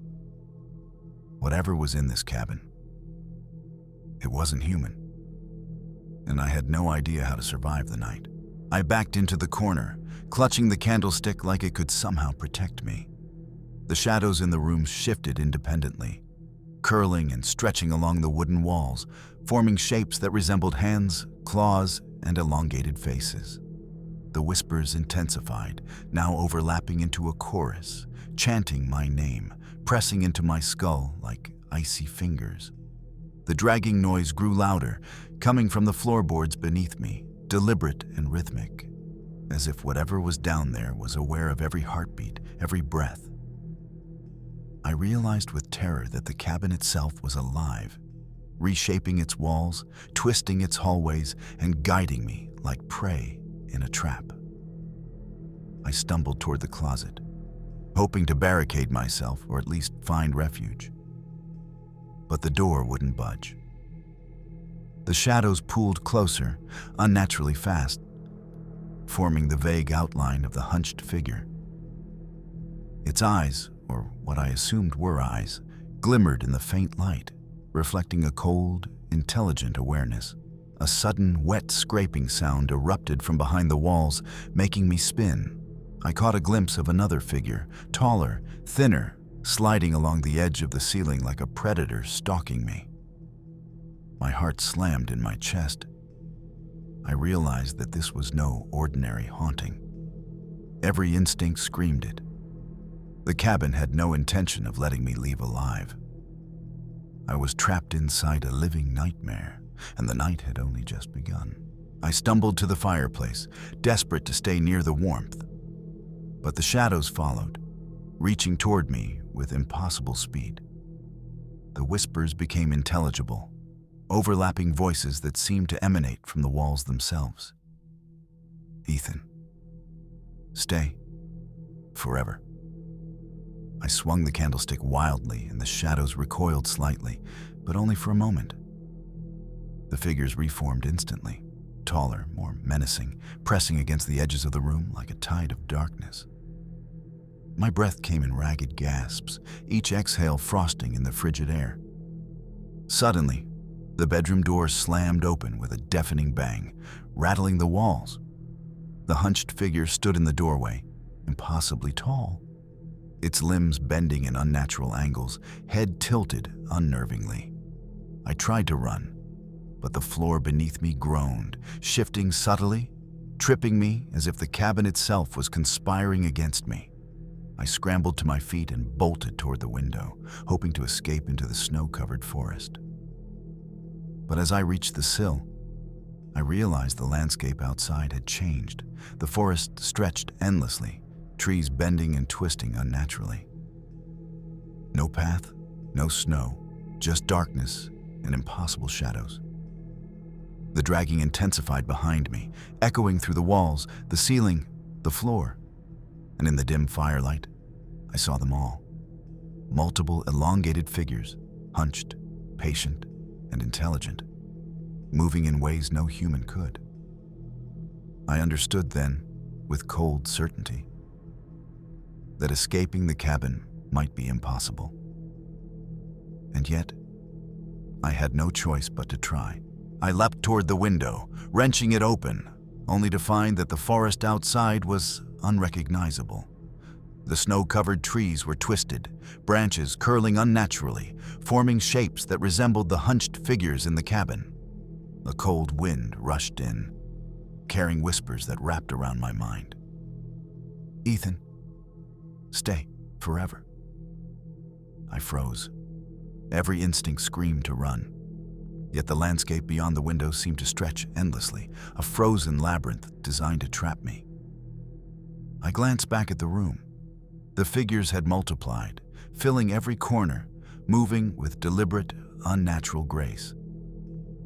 Whatever was in this cabin, it wasn't human, and I had no idea how to survive the night. I backed into the corner, clutching the candlestick like it could somehow protect me. The shadows in the room shifted independently, curling and stretching along the wooden walls, forming shapes that resembled hands, claws, and elongated faces. The whispers intensified, now overlapping into a chorus, chanting my name, pressing into my skull like icy fingers. The dragging noise grew louder, coming from the floorboards beneath me, deliberate and rhythmic, as if whatever was down there was aware of every heartbeat, every breath. I realized with terror that the cabin itself was alive, reshaping its walls, twisting its hallways, and guiding me like prey in a trap. I stumbled toward the closet, hoping to barricade myself or at least find refuge. But the door wouldn't budge. The shadows pooled closer, unnaturally fast, forming the vague outline of the hunched figure. Its eyes, or what I assumed were eyes, glimmered in the faint light, reflecting a cold, intelligent awareness. A sudden, wet scraping sound erupted from behind the walls, making me spin. I caught a glimpse of another figure, taller, thinner, sliding along the edge of the ceiling like a predator stalking me. My heart slammed in my chest. I realized that this was no ordinary haunting. Every instinct screamed it. The cabin had no intention of letting me leave alive. I was trapped inside a living nightmare, and the night had only just begun. I stumbled to the fireplace, desperate to stay near the warmth. But the shadows followed, reaching toward me with impossible speed. The whispers became intelligible, overlapping voices that seemed to emanate from the walls themselves. Ethan, stay forever. I swung the candlestick wildly, and the shadows recoiled slightly, but only for a moment. The figures reformed instantly, taller, more menacing, pressing against the edges of the room like a tide of darkness. My breath came in ragged gasps, each exhale frosting in the frigid air. Suddenly, the bedroom door slammed open with a deafening bang, rattling the walls. The hunched figure stood in the doorway, impossibly tall, its limbs bending in unnatural angles, head tilted unnervingly. I tried to run, but the floor beneath me groaned, shifting subtly, tripping me as if the cabin itself was conspiring against me. I scrambled to my feet and bolted toward the window, hoping to escape into the snow-covered forest. But as I reached the sill, I realized the landscape outside had changed. The forest stretched endlessly, trees bending and twisting unnaturally. No path, no snow, just darkness and impossible shadows. The dragging intensified behind me, echoing through the walls, the ceiling, the floor. And in the dim firelight, I saw them all. Multiple elongated figures, hunched, patient, and intelligent, moving in ways no human could. I understood then, with cold certainty, that escaping the cabin might be impossible. And yet, I had no choice but to try. I leapt toward the window, wrenching it open, only to find that the forest outside was unrecognizable. The snow-covered trees were twisted, branches curling unnaturally, forming shapes that resembled the hunched figures in the cabin. A cold wind rushed in, carrying whispers that wrapped around my mind. Ethan, stay forever. I froze. Every instinct screamed to run. Yet the landscape beyond the window seemed to stretch endlessly, a frozen labyrinth designed to trap me. I glanced back at the room. The figures had multiplied, filling every corner, moving with deliberate, unnatural grace.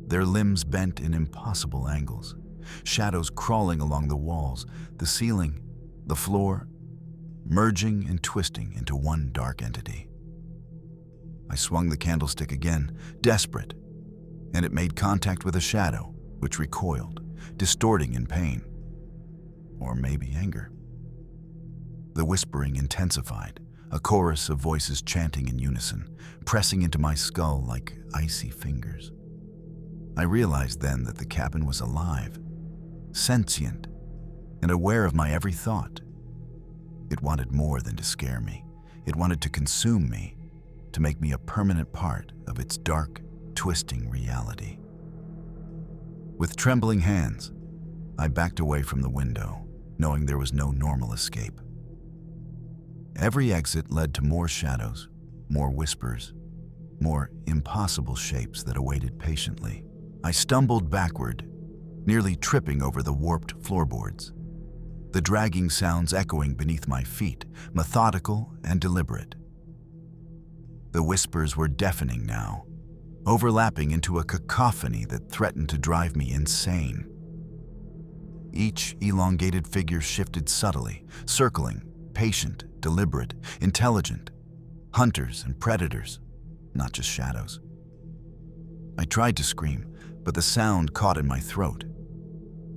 Their limbs bent in impossible angles, shadows crawling along the walls, the ceiling, the floor, merging and twisting into one dark entity. I swung the candlestick again, desperate, and it made contact with a shadow, which recoiled, distorting in pain. Or maybe anger. The whispering intensified, a chorus of voices chanting in unison, pressing into my skull like icy fingers. I realized then that the cabin was alive, sentient, and aware of my every thought. It wanted more than to scare me. It wanted to consume me, to make me a permanent part of its dark, twisting reality. With trembling hands, I backed away from the window, knowing there was no normal escape. Every exit led to more shadows, more whispers, more impossible shapes that awaited patiently. I stumbled backward, nearly tripping over the warped floorboards. The dragging sounds echoing beneath my feet, methodical and deliberate. The whispers were deafening now, overlapping into a cacophony that threatened to drive me insane. Each elongated figure shifted subtly, circling, Patient, deliberate, intelligent. Hunters and predators, not just shadows. I tried to scream, but the sound caught in my throat.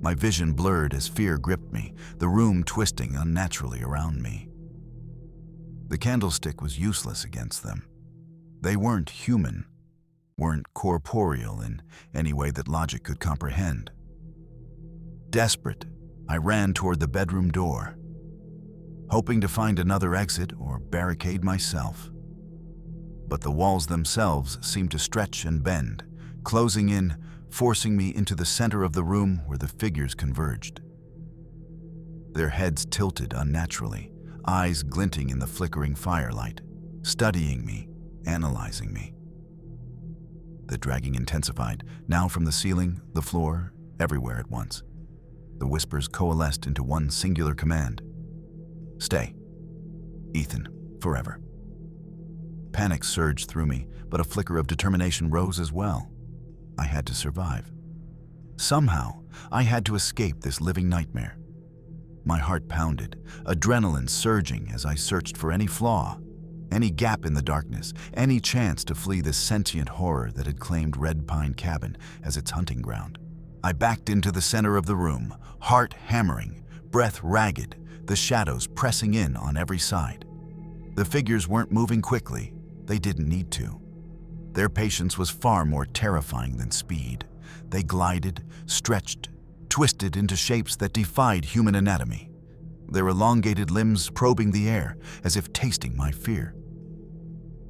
My vision blurred as fear gripped me, the room twisting unnaturally around me. The candlestick was useless against them. They weren't human, weren't corporeal in any way that logic could comprehend. Desperate, I ran toward the bedroom door, hoping to find another exit or barricade myself. But the walls themselves seemed to stretch and bend, closing in, forcing me into the center of the room where the figures converged. Their heads tilted unnaturally, eyes glinting in the flickering firelight, studying me, analyzing me. The dragging intensified, now from the ceiling, the floor, everywhere at once. The whispers coalesced into one singular command. Stay. Ethan, forever. Panic surged through me, but a flicker of determination rose as well. I had to survive. Somehow, I had to escape this living nightmare. My heart pounded, adrenaline surging as I searched for any flaw, any gap in the darkness, any chance to flee this sentient horror that had claimed Red Pine Cabin as its hunting ground. I backed into the center of the room, heart hammering, breath ragged, the shadows pressing in on every side. The figures weren't moving quickly. They didn't need to. Their patience was far more terrifying than speed. They glided, stretched, twisted into shapes that defied human anatomy, their elongated limbs probing the air as if tasting my fear.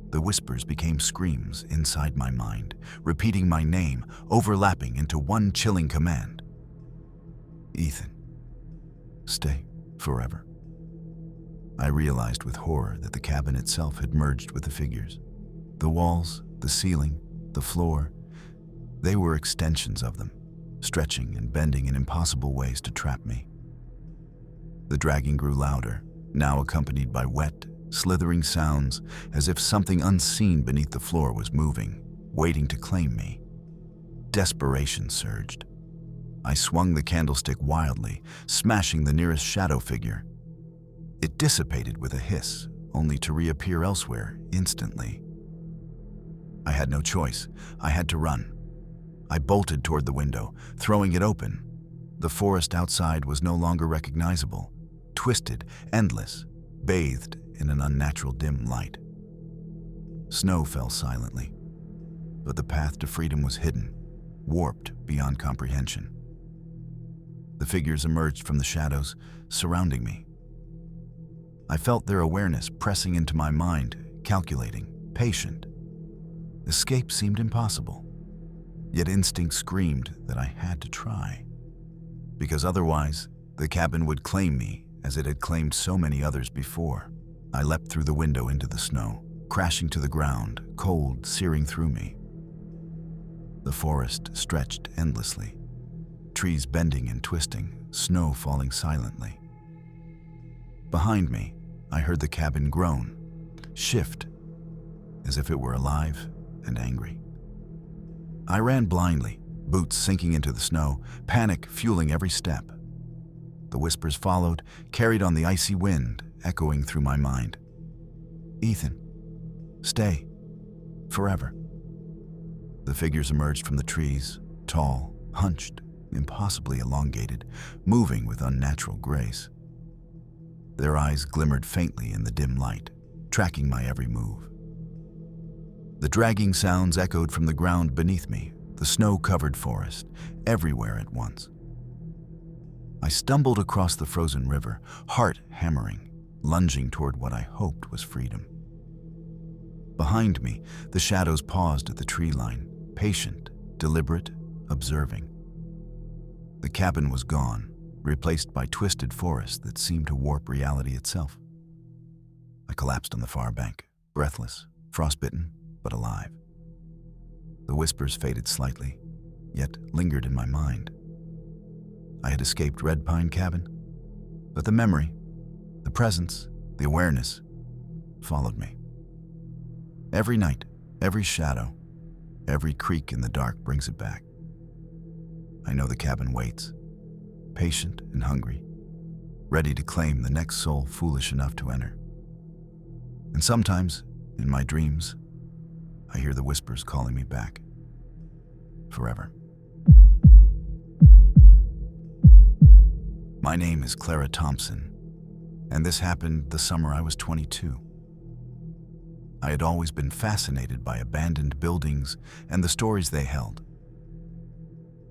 The whispers became screams inside my mind, repeating my name, overlapping into one chilling command. Ethan, stay forever. I realized with horror that the cabin itself had merged with the figures. The walls, the ceiling, the floor, they were extensions of them, stretching and bending in impossible ways to trap me. The dragging grew louder, now accompanied by wet, slithering sounds as if something unseen beneath the floor was moving, waiting to claim me. Desperation surged. I swung the candlestick wildly, smashing the nearest shadow figure. It dissipated with a hiss, only to reappear elsewhere instantly. I had no choice. I had to run. I bolted toward the window, throwing it open. The forest outside was no longer recognizable, twisted, endless, bathed in an unnatural dim light. Snow fell silently, but the path to freedom was hidden, warped beyond comprehension. The figures emerged from the shadows, surrounding me. I felt their awareness pressing into my mind, calculating, patient. Escape seemed impossible, yet instinct screamed that I had to try. Because otherwise, the cabin would claim me as it had claimed so many others before. I leapt through the window into the snow, crashing to the ground, cold searing through me. The forest stretched endlessly, trees bending and twisting, snow falling silently. Behind me, I heard the cabin groan, shift, as if it were alive and angry. I ran blindly, boots sinking into the snow, panic fueling every step. The whispers followed, carried on the icy wind, echoing through my mind. Ethan, stay, forever. The figures emerged from the trees, tall, hunched, impossibly elongated, moving with unnatural grace. Their eyes glimmered faintly in the dim light, tracking my every move. The dragging sounds echoed from the ground beneath me, the snow-covered forest, everywhere at once. I stumbled across the frozen river, heart hammering, lunging toward what I hoped was freedom. Behind me, the shadows paused at the tree line, patient, deliberate, observing. The cabin was gone, replaced by twisted forest that seemed to warp reality itself. I collapsed on the far bank, breathless, frostbitten, but alive. The whispers faded slightly, yet lingered in my mind. I had escaped Red Pine Cabin, but the memory, the presence, the awareness followed me. Every night, every shadow, every creak in the dark brings it back. I know the cabin waits, patient and hungry, ready to claim the next soul foolish enough to enter. And sometimes, in my dreams, I hear the whispers calling me back. Forever. My name is Clara Thompson, and this happened the summer I was 22. I had always been fascinated by abandoned buildings and the stories they held.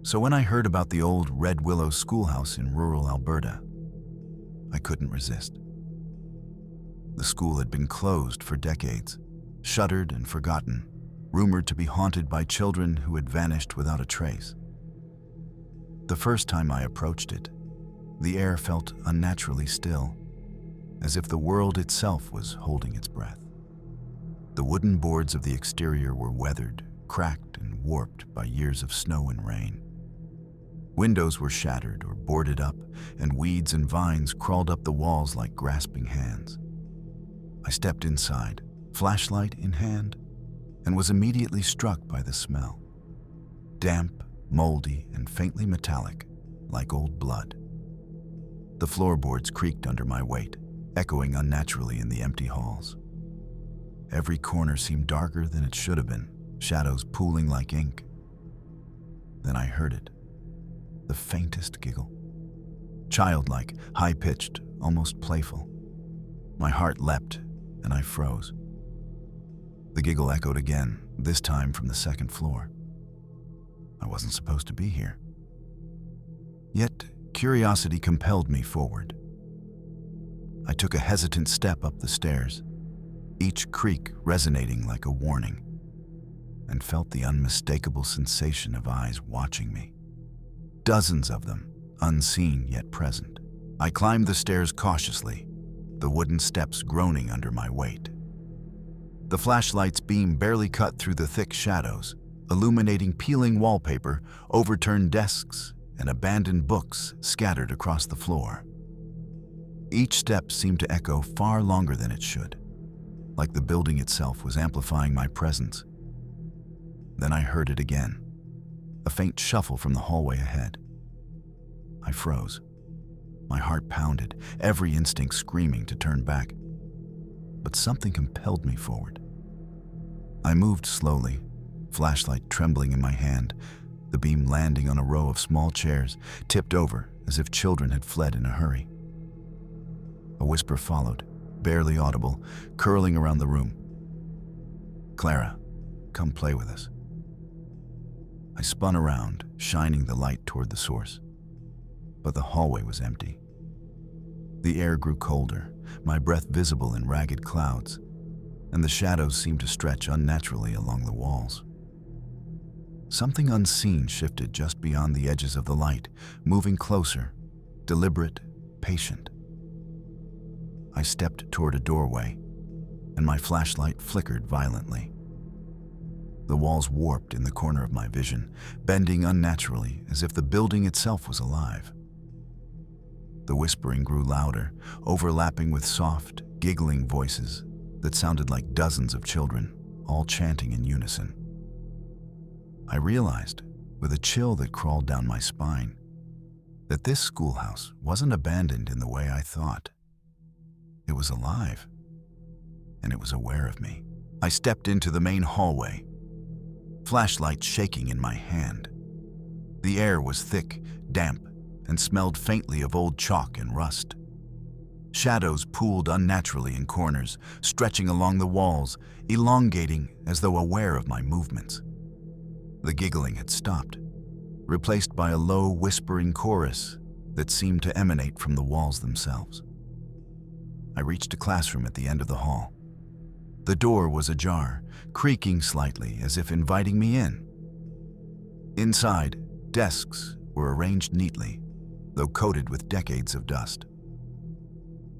So when I heard about the old Red Willow Schoolhouse in rural Alberta, I couldn't resist. The school had been closed for decades, shuttered and forgotten, rumored to be haunted by children who had vanished without a trace. The first time I approached it, the air felt unnaturally still, as if the world itself was holding its breath. The wooden boards of the exterior were weathered, cracked, and warped by years of snow and rain. Windows were shattered or boarded up, and weeds and vines crawled up the walls like grasping hands. I stepped inside, flashlight in hand, and was immediately struck by the smell. Damp, moldy, and faintly metallic, like old blood. The floorboards creaked under my weight, echoing unnaturally in the empty halls. Every corner seemed darker than it should have been, shadows pooling like ink. Then I heard it. The faintest giggle. Childlike, high-pitched, almost playful. My heart leapt, and I froze. The giggle echoed again, this time from the second floor. I wasn't supposed to be here. Yet, curiosity compelled me forward. I took a hesitant step up the stairs, each creak resonating like a warning, and felt the unmistakable sensation of eyes watching me. Dozens of them, unseen yet present. I climbed the stairs cautiously, the wooden steps groaning under my weight. The flashlight's beam barely cut through the thick shadows, illuminating peeling wallpaper, overturned desks, and abandoned books scattered across the floor. Each step seemed to echo far longer than it should, like the building itself was amplifying my presence. Then I heard it again, a faint shuffle from the hallway ahead. I froze. My heart pounded, every instinct screaming to turn back. But something compelled me forward. I moved slowly, flashlight trembling in my hand, the beam landing on a row of small chairs, tipped over as if children had fled in a hurry. A whisper followed, barely audible, curling around the room. "Clara, come play with us." I spun around, shining the light toward the source. But the hallway was empty. The air grew colder, my breath visible in ragged clouds, and the shadows seemed to stretch unnaturally along the walls. Something unseen shifted just beyond the edges of the light, moving closer, deliberate, patient. I stepped toward a doorway, and my flashlight flickered violently. The walls warped in the corner of my vision, bending unnaturally as if the building itself was alive. The whispering grew louder, overlapping with soft, giggling voices that sounded like dozens of children, all chanting in unison. I realized, with a chill that crawled down my spine, that this schoolhouse wasn't abandoned in the way I thought. It was alive, and it was aware of me. I stepped into the main hallway, flashlight shaking in my hand. The air was thick, damp, and smelled faintly of old chalk and rust. Shadows pooled unnaturally in corners, stretching along the walls, elongating as though aware of my movements. The giggling had stopped, replaced by a low, whispering chorus that seemed to emanate from the walls themselves. I reached a classroom at the end of the hall. The door was ajar, creaking slightly as if inviting me in. Inside, desks were arranged neatly, though coated with decades of dust.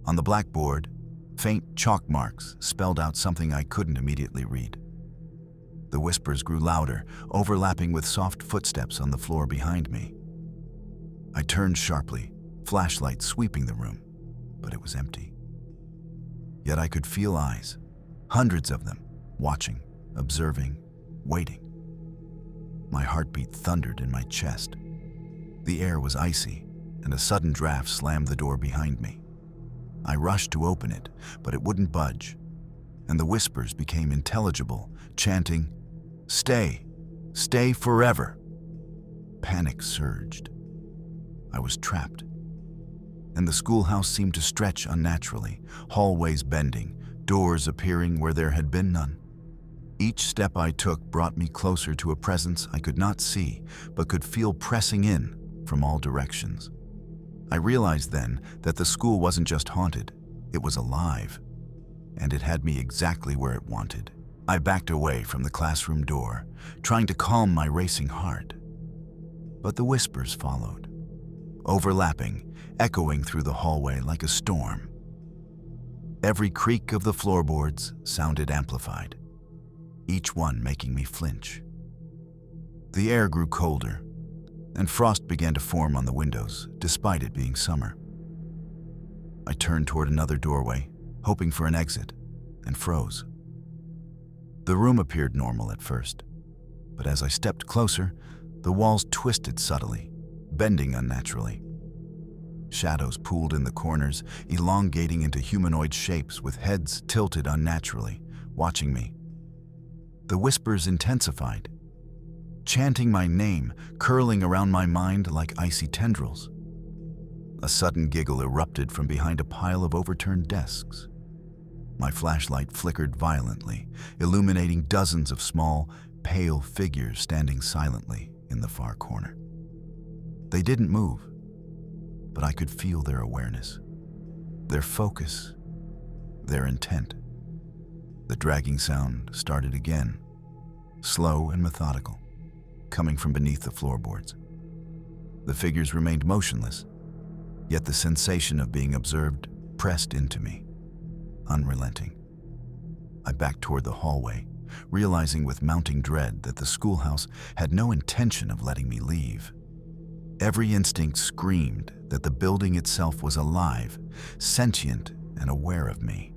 On the blackboard, faint chalk marks spelled out something I couldn't immediately read. The whispers grew louder, overlapping with soft footsteps on the floor behind me. I turned sharply, flashlight sweeping the room, but it was empty. Yet I could feel eyes, hundreds of them, watching, observing, waiting. My heartbeat thundered in my chest. The air was icy, and a sudden draft slammed the door behind me. I rushed to open it, but it wouldn't budge, and the whispers became intelligible, chanting, "Stay, stay forever." Panic surged. I was trapped, and the schoolhouse seemed to stretch unnaturally, hallways bending, doors appearing where there had been none. Each step I took brought me closer to a presence I could not see, but could feel pressing in from all directions. I realized then that the school wasn't just haunted, it was alive, and it had me exactly where it wanted. I backed away from the classroom door, trying to calm my racing heart. But the whispers followed, overlapping, echoing through the hallway like a storm. Every creak of the floorboards sounded amplified, each one making me flinch. The air grew colder, and frost began to form on the windows, despite it being summer. I turned toward another doorway, hoping for an exit, and froze. The room appeared normal at first, but as I stepped closer, the walls twisted subtly, bending unnaturally. Shadows pooled in the corners, elongating into humanoid shapes with heads tilted unnaturally, watching me. The whispers intensified, chanting my name, curling around my mind like icy tendrils. A sudden giggle erupted from behind a pile of overturned desks. My flashlight flickered violently, illuminating dozens of small, pale figures standing silently in the far corner. They didn't move, but I could feel their awareness, their focus, their intent. The dragging sound started again, slow and methodical, coming from beneath the floorboards. The figures remained motionless, yet the sensation of being observed pressed into me, unrelenting. I backed toward the hallway, realizing with mounting dread that the schoolhouse had no intention of letting me leave. Every instinct screamed that the building itself was alive, sentient, and aware of me,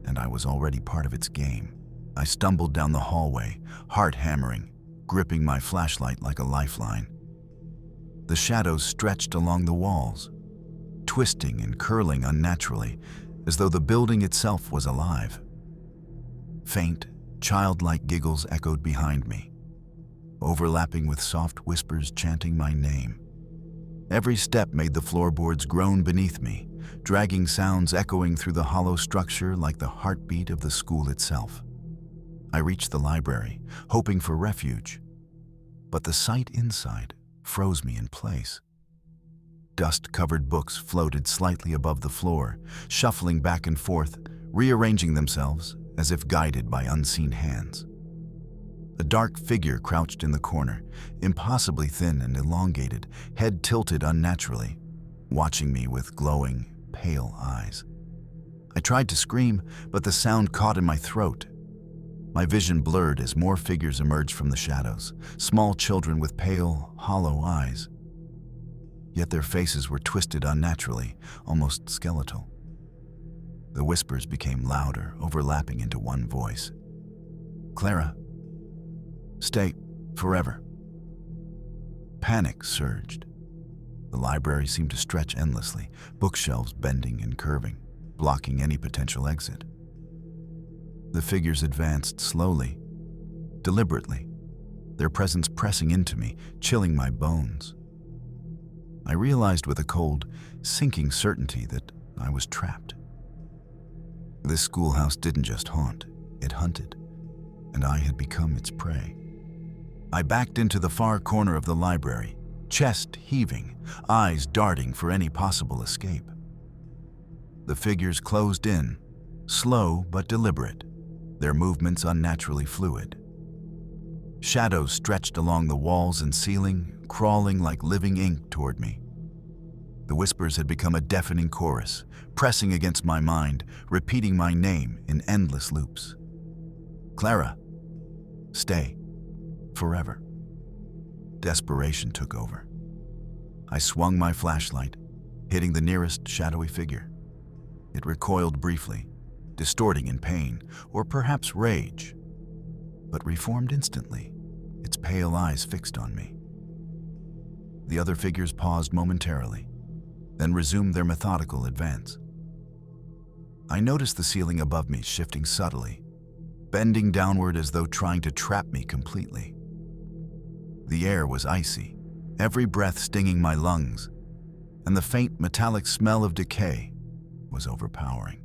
and I was already part of its game. I stumbled down the hallway, heart hammering, gripping my flashlight like a lifeline. The shadows stretched along the walls, twisting and curling unnaturally, as though the building itself was alive. Faint, childlike giggles echoed behind me, overlapping with soft whispers chanting my name. Every step made the floorboards groan beneath me, dragging sounds echoing through the hollow structure like the heartbeat of the school itself. I reached the library, hoping for refuge, but the sight inside froze me in place. Dust-covered books floated slightly above the floor, shuffling back and forth, rearranging themselves as if guided by unseen hands. A dark figure crouched in the corner, impossibly thin and elongated, head tilted unnaturally, watching me with glowing, pale eyes. I tried to scream, but the sound caught in my throat. My vision blurred as more figures emerged from the shadows, small children with pale, hollow eyes. Yet their faces were twisted unnaturally, almost skeletal. The whispers became louder, overlapping into one voice. "Clara, stay forever." Panic surged. The library seemed to stretch endlessly, bookshelves bending and curving, blocking any potential exit. The figures advanced slowly, deliberately, their presence pressing into me, chilling my bones. I realized with a cold, sinking certainty that I was trapped. This schoolhouse didn't just haunt, it hunted, and I had become its prey. I backed into the far corner of the library, chest heaving, eyes darting for any possible escape. The figures closed in, slow but deliberate, their movements unnaturally fluid. Shadows stretched along the walls and ceiling, crawling like living ink toward me. The whispers had become a deafening chorus, pressing against my mind, repeating my name in endless loops. "Clara, stay, forever." Desperation took over. I swung my flashlight, hitting the nearest shadowy figure. It recoiled briefly, distorting in pain, or perhaps rage, but reformed instantly, its pale eyes fixed on me. The other figures paused momentarily, then resumed their methodical advance. I noticed the ceiling above me shifting subtly, bending downward as though trying to trap me completely. The air was icy, every breath stinging my lungs, and the faint metallic smell of decay was overpowering.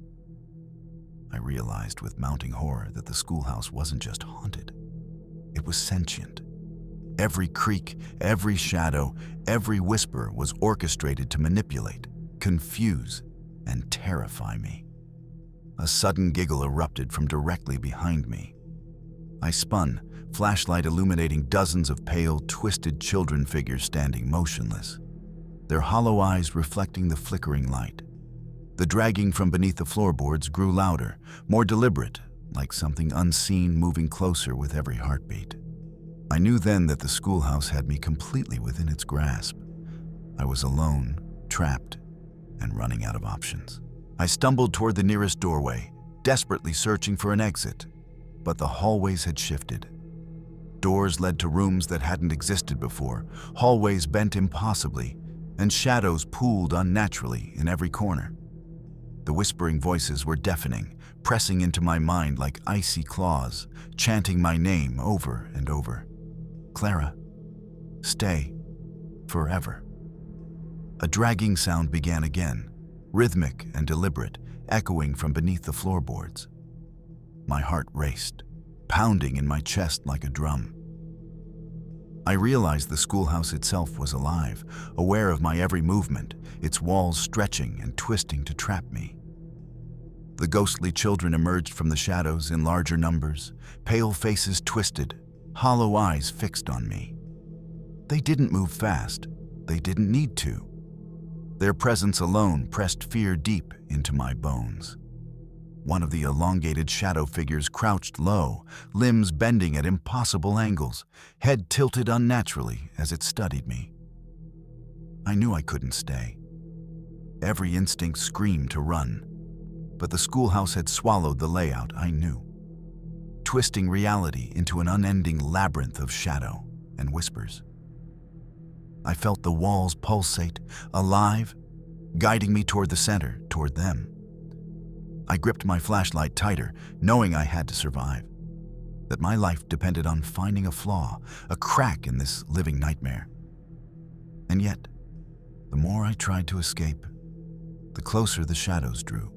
I realized with mounting horror that the schoolhouse wasn't just haunted, it was sentient. Every creak, every shadow, every whisper was orchestrated to manipulate, confuse, and terrify me. A sudden giggle erupted from directly behind me. I spun, flashlight illuminating dozens of pale, twisted children figures standing motionless, their hollow eyes reflecting the flickering light. The dragging from beneath the floorboards grew louder, more deliberate, like something unseen moving closer with every heartbeat. I knew then that the schoolhouse had me completely within its grasp. I was alone, trapped, and running out of options. I stumbled toward the nearest doorway, desperately searching for an exit, but the hallways had shifted. Doors led to rooms that hadn't existed before, hallways bent impossibly, and shadows pooled unnaturally in every corner. The whispering voices were deafening, pressing into my mind like icy claws, chanting my name over and over. Clara, stay, forever. A dragging sound began again, rhythmic and deliberate, echoing from beneath the floorboards. My heart raced, pounding in my chest like a drum. I realized the schoolhouse itself was alive, aware of my every movement, its walls stretching and twisting to trap me. The ghostly children emerged from the shadows in larger numbers, pale faces twisted, hollow eyes fixed on me. They didn't move fast. They didn't need to. Their presence alone pressed fear deep into my bones. One of the elongated shadow figures crouched low, limbs bending at impossible angles, head tilted unnaturally as it studied me. I knew I couldn't stay. Every instinct screamed to run, but the schoolhouse had swallowed the layout I knew, twisting reality into an unending labyrinth of shadow and whispers. I felt the walls pulsate, alive, guiding me toward the center, toward them. I gripped my flashlight tighter, knowing I had to survive, that my life depended on finding a flaw, a crack in this living nightmare. And yet, the more I tried to escape, the closer the shadows drew.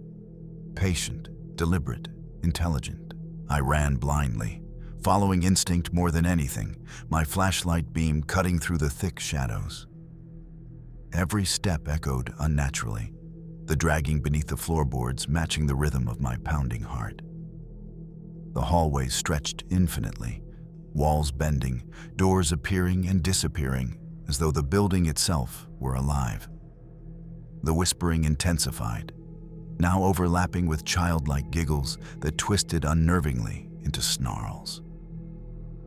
Patient, deliberate, intelligent. I ran blindly, following instinct more than anything, my flashlight beam cutting through the thick shadows. Every step echoed unnaturally, the dragging beneath the floorboards matching the rhythm of my pounding heart. The hallways stretched infinitely, walls bending, doors appearing and disappearing, as though the building itself were alive. The whispering intensified, now overlapping with childlike giggles that twisted unnervingly into snarls.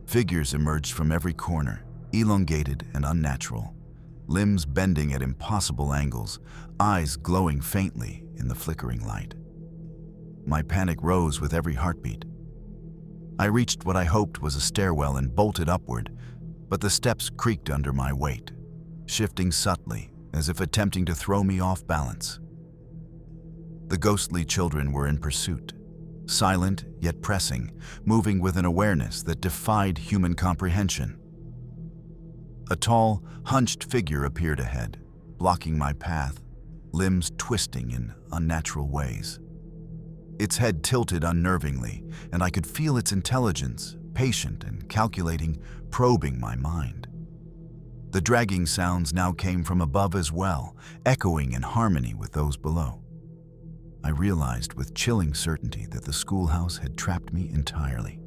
Figures emerged from every corner, elongated and unnatural, limbs bending at impossible angles, eyes glowing faintly in the flickering light. My panic rose with every heartbeat. I reached what I hoped was a stairwell and bolted upward, but the steps creaked under my weight, shifting subtly as if attempting to throw me off balance. The ghostly children were in pursuit, silent yet pressing, moving with an awareness that defied human comprehension. A tall, hunched figure appeared ahead, blocking my path, limbs twisting in unnatural ways. Its head tilted unnervingly, and I could feel its intelligence, patient and calculating, probing my mind. The dragging sounds now came from above as well, echoing in harmony with those below. I realized with chilling certainty that the schoolhouse had trapped me entirely.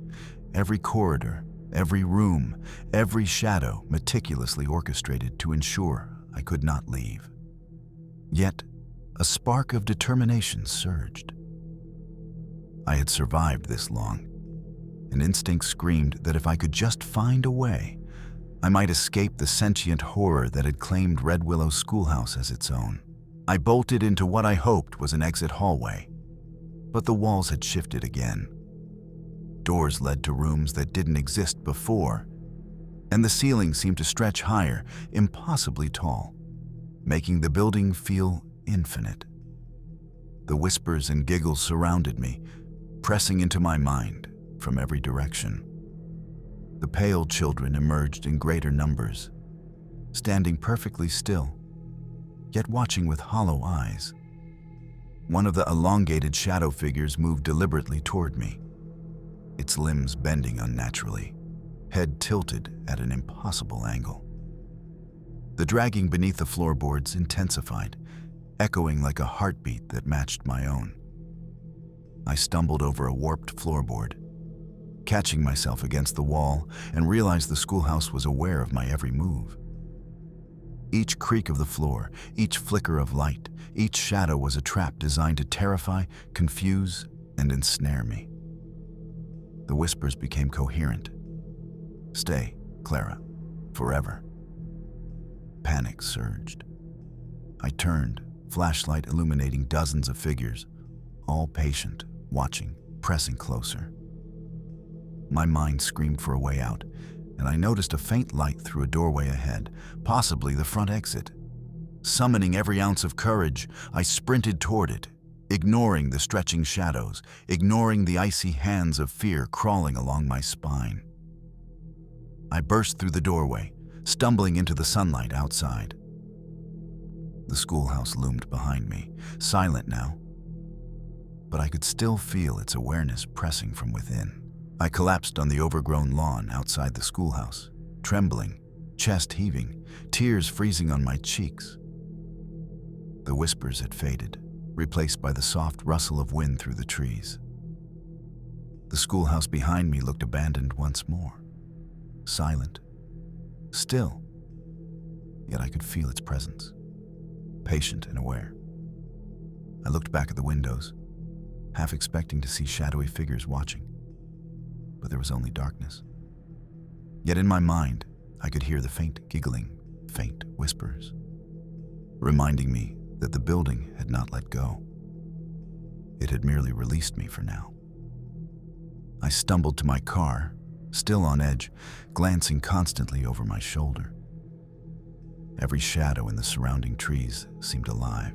Every corridor, every room, every shadow meticulously orchestrated to ensure I could not leave. Yet, a spark of determination surged. I had survived this long. An instinct screamed that if I could just find a way, I might escape the sentient horror that had claimed Red Willow Schoolhouse as its own. I bolted into what I hoped was an exit hallway, but the walls had shifted again. Doors led to rooms that didn't exist before, and the ceiling seemed to stretch higher, impossibly tall. making the building feel infinite. The whispers and giggles surrounded me, pressing into my mind from every direction. The pale children emerged in greater numbers, standing perfectly still, yet watching with hollow eyes. One of the elongated shadow figures moved deliberately toward me, its limbs bending unnaturally, head tilted at an impossible angle. The dragging beneath the floorboards intensified, echoing like a heartbeat that matched my own. I stumbled over a warped floorboard, catching myself against the wall, and realized the schoolhouse was aware of my every move. Each creak of the floor, each flicker of light, each shadow was a trap designed to terrify, confuse, and ensnare me. The whispers became coherent. "Stay, Clara, forever." Panic surged. I turned, flashlight illuminating dozens of figures, all patient, watching, pressing closer. My mind screamed for a way out, and I noticed a faint light through a doorway ahead, possibly the front exit. Summoning every ounce of courage, I sprinted toward it, ignoring the stretching shadows, ignoring the icy hands of fear crawling along my spine. I burst through the doorway, stumbling into the sunlight outside. The schoolhouse loomed behind me, silent now, but I could still feel its awareness pressing from within. I collapsed on the overgrown lawn outside the schoolhouse, trembling, chest heaving, tears freezing on my cheeks. The whispers had faded, replaced by the soft rustle of wind through the trees. The schoolhouse behind me looked abandoned once more, silent, still, yet I could feel its presence, patient and aware. I looked back at the windows, half expecting to see shadowy figures watching, but there was only darkness. Yet in my mind, I could hear the faint giggling, faint whispers, reminding me that the building had not let go. It had merely released me for now. I stumbled to my car, still on edge, glancing constantly over my shoulder. Every shadow in the surrounding trees seemed alive.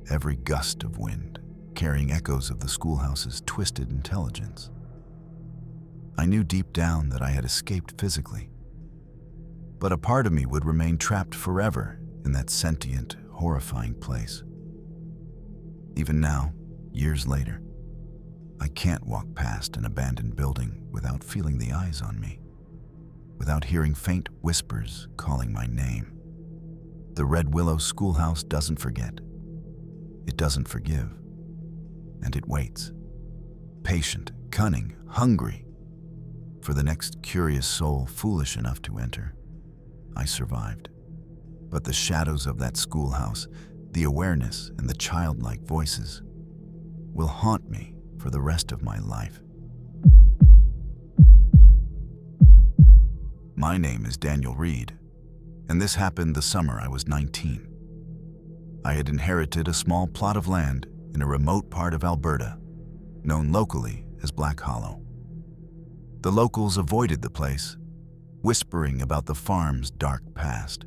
Every gust of wind, carrying echoes of the schoolhouse's twisted intelligence. I knew deep down that I had escaped physically, but a part of me would remain trapped forever in that sentient, horrifying place. Even now, years later, I can't walk past an abandoned building without feeling the eyes on me, without hearing faint whispers calling my name. The Red Willow Schoolhouse doesn't forget. It doesn't forgive. And it waits, patient, cunning, hungry, for the next curious soul foolish enough to enter. I survived. But the shadows of that schoolhouse, the awareness and the childlike voices, will haunt me for the rest of my life. My name is Daniel Reed, and this happened the summer I was 19. I had inherited a small plot of land in a remote part of Alberta, known locally as Black Hollow. The locals avoided the place, whispering about the farm's dark past.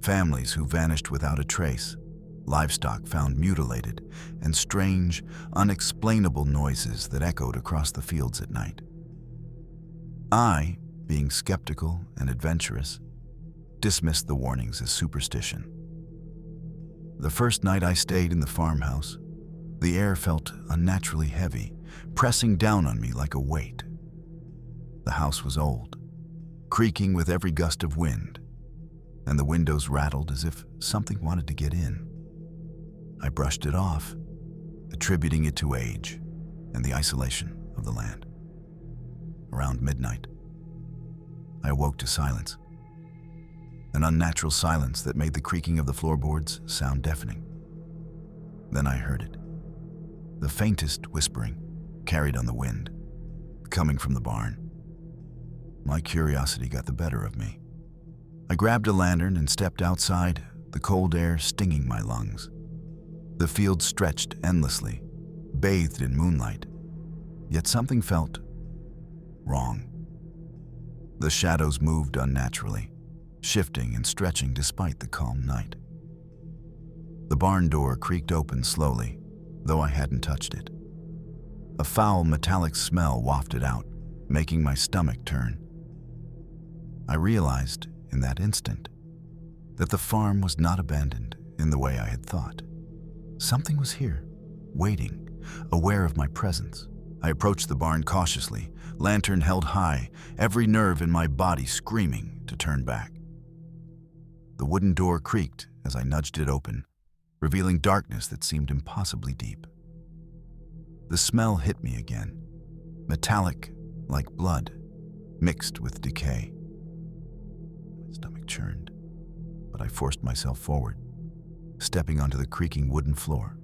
Families who vanished without a trace, livestock found mutilated, and strange, unexplainable noises that echoed across the fields at night. I, being skeptical and adventurous, dismissed the warnings as superstition. The first night I stayed in the farmhouse, the air felt unnaturally heavy, pressing down on me like a weight. The house was old, creaking with every gust of wind, and the windows rattled as if something wanted to get in. I brushed it off, attributing it to age and the isolation of the land. Around midnight, I awoke to silence, an unnatural silence that made the creaking of the floorboards sound deafening. Then I heard it, the faintest whispering carried on the wind, coming from the barn. My curiosity got the better of me. I grabbed a lantern and stepped outside, the cold air stinging my lungs. The field stretched endlessly, bathed in moonlight, yet something felt wrong. The shadows moved unnaturally, shifting and stretching despite the calm night. The barn door creaked open slowly, though I hadn't touched it. A foul metallic smell wafted out, making my stomach turn. I realized, in that instant, that the farm was not abandoned in the way I had thought. Something was here, waiting, aware of my presence. I approached the barn cautiously, lantern held high, every nerve in my body screaming to turn back. The wooden door creaked as I nudged it open, revealing darkness that seemed impossibly deep. The smell hit me again, metallic like blood, mixed with decay. My stomach churned, but I forced myself forward, stepping onto the creaking wooden floor.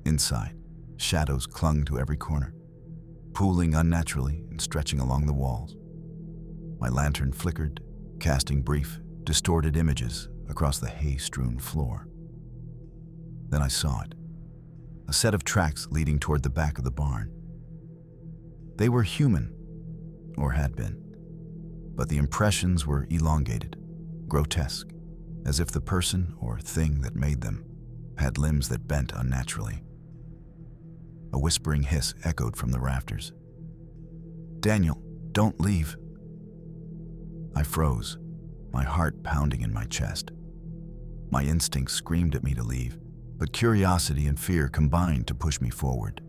Inside, shadows clung to every corner, pooling unnaturally and stretching along the walls. My lantern flickered, casting brief, distorted images across the hay-strewn floor. Then I saw it, a set of tracks leading toward the back of the barn. They were human, or had been, but the impressions were elongated, grotesque, as if the person or thing that made them had limbs that bent unnaturally. A whispering hiss echoed from the rafters. "Daniel, don't leave." I froze, my heart pounding in my chest. My instincts screamed at me to leave, but curiosity and fear combined to push me forward.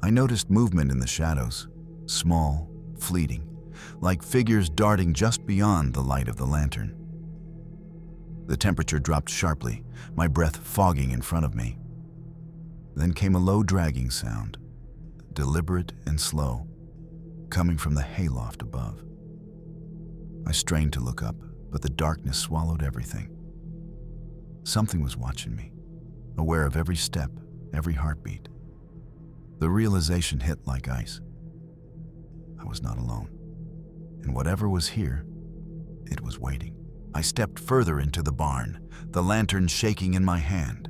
I noticed movement in the shadows, small, fleeting, like figures darting just beyond the light of the lantern. The temperature dropped sharply, my breath fogging in front of me. Then came a low dragging sound, deliberate and slow, coming from the hayloft above. I strained to look up, but the darkness swallowed everything. Something was watching me, aware of every step, every heartbeat. The realization hit like ice. I was not alone, and whatever was here, it was waiting. I stepped further into the barn, the lantern shaking in my hand.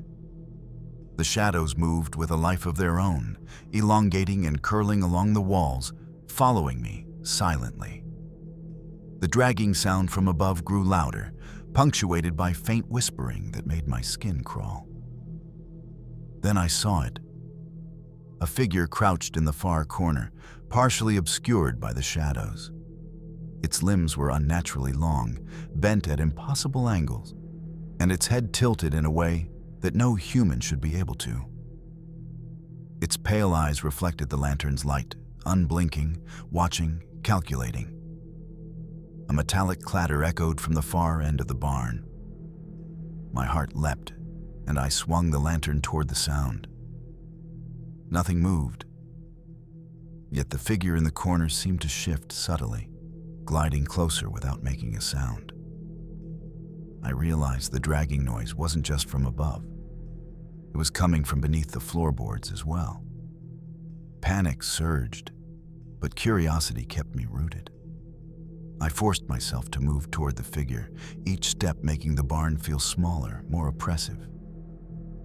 The shadows moved with a life of their own, elongating and curling along the walls, following me silently. The dragging sound from above grew louder, punctuated by faint whispering that made my skin crawl. Then I saw it. A figure crouched in the far corner, partially obscured by the shadows. Its limbs were unnaturally long, bent at impossible angles, and its head tilted in a way that no human should be able to. Its pale eyes reflected the lantern's light, unblinking, watching, calculating. A metallic clatter echoed from the far end of the barn. My heart leapt, and I swung the lantern toward the sound. Nothing moved, yet the figure in the corner seemed to shift subtly, gliding closer without making a sound. I realized the dragging noise wasn't just from above. It was coming from beneath the floorboards as well. Panic surged, but curiosity kept me rooted. I forced myself to move toward the figure, each step making the barn feel smaller, more oppressive.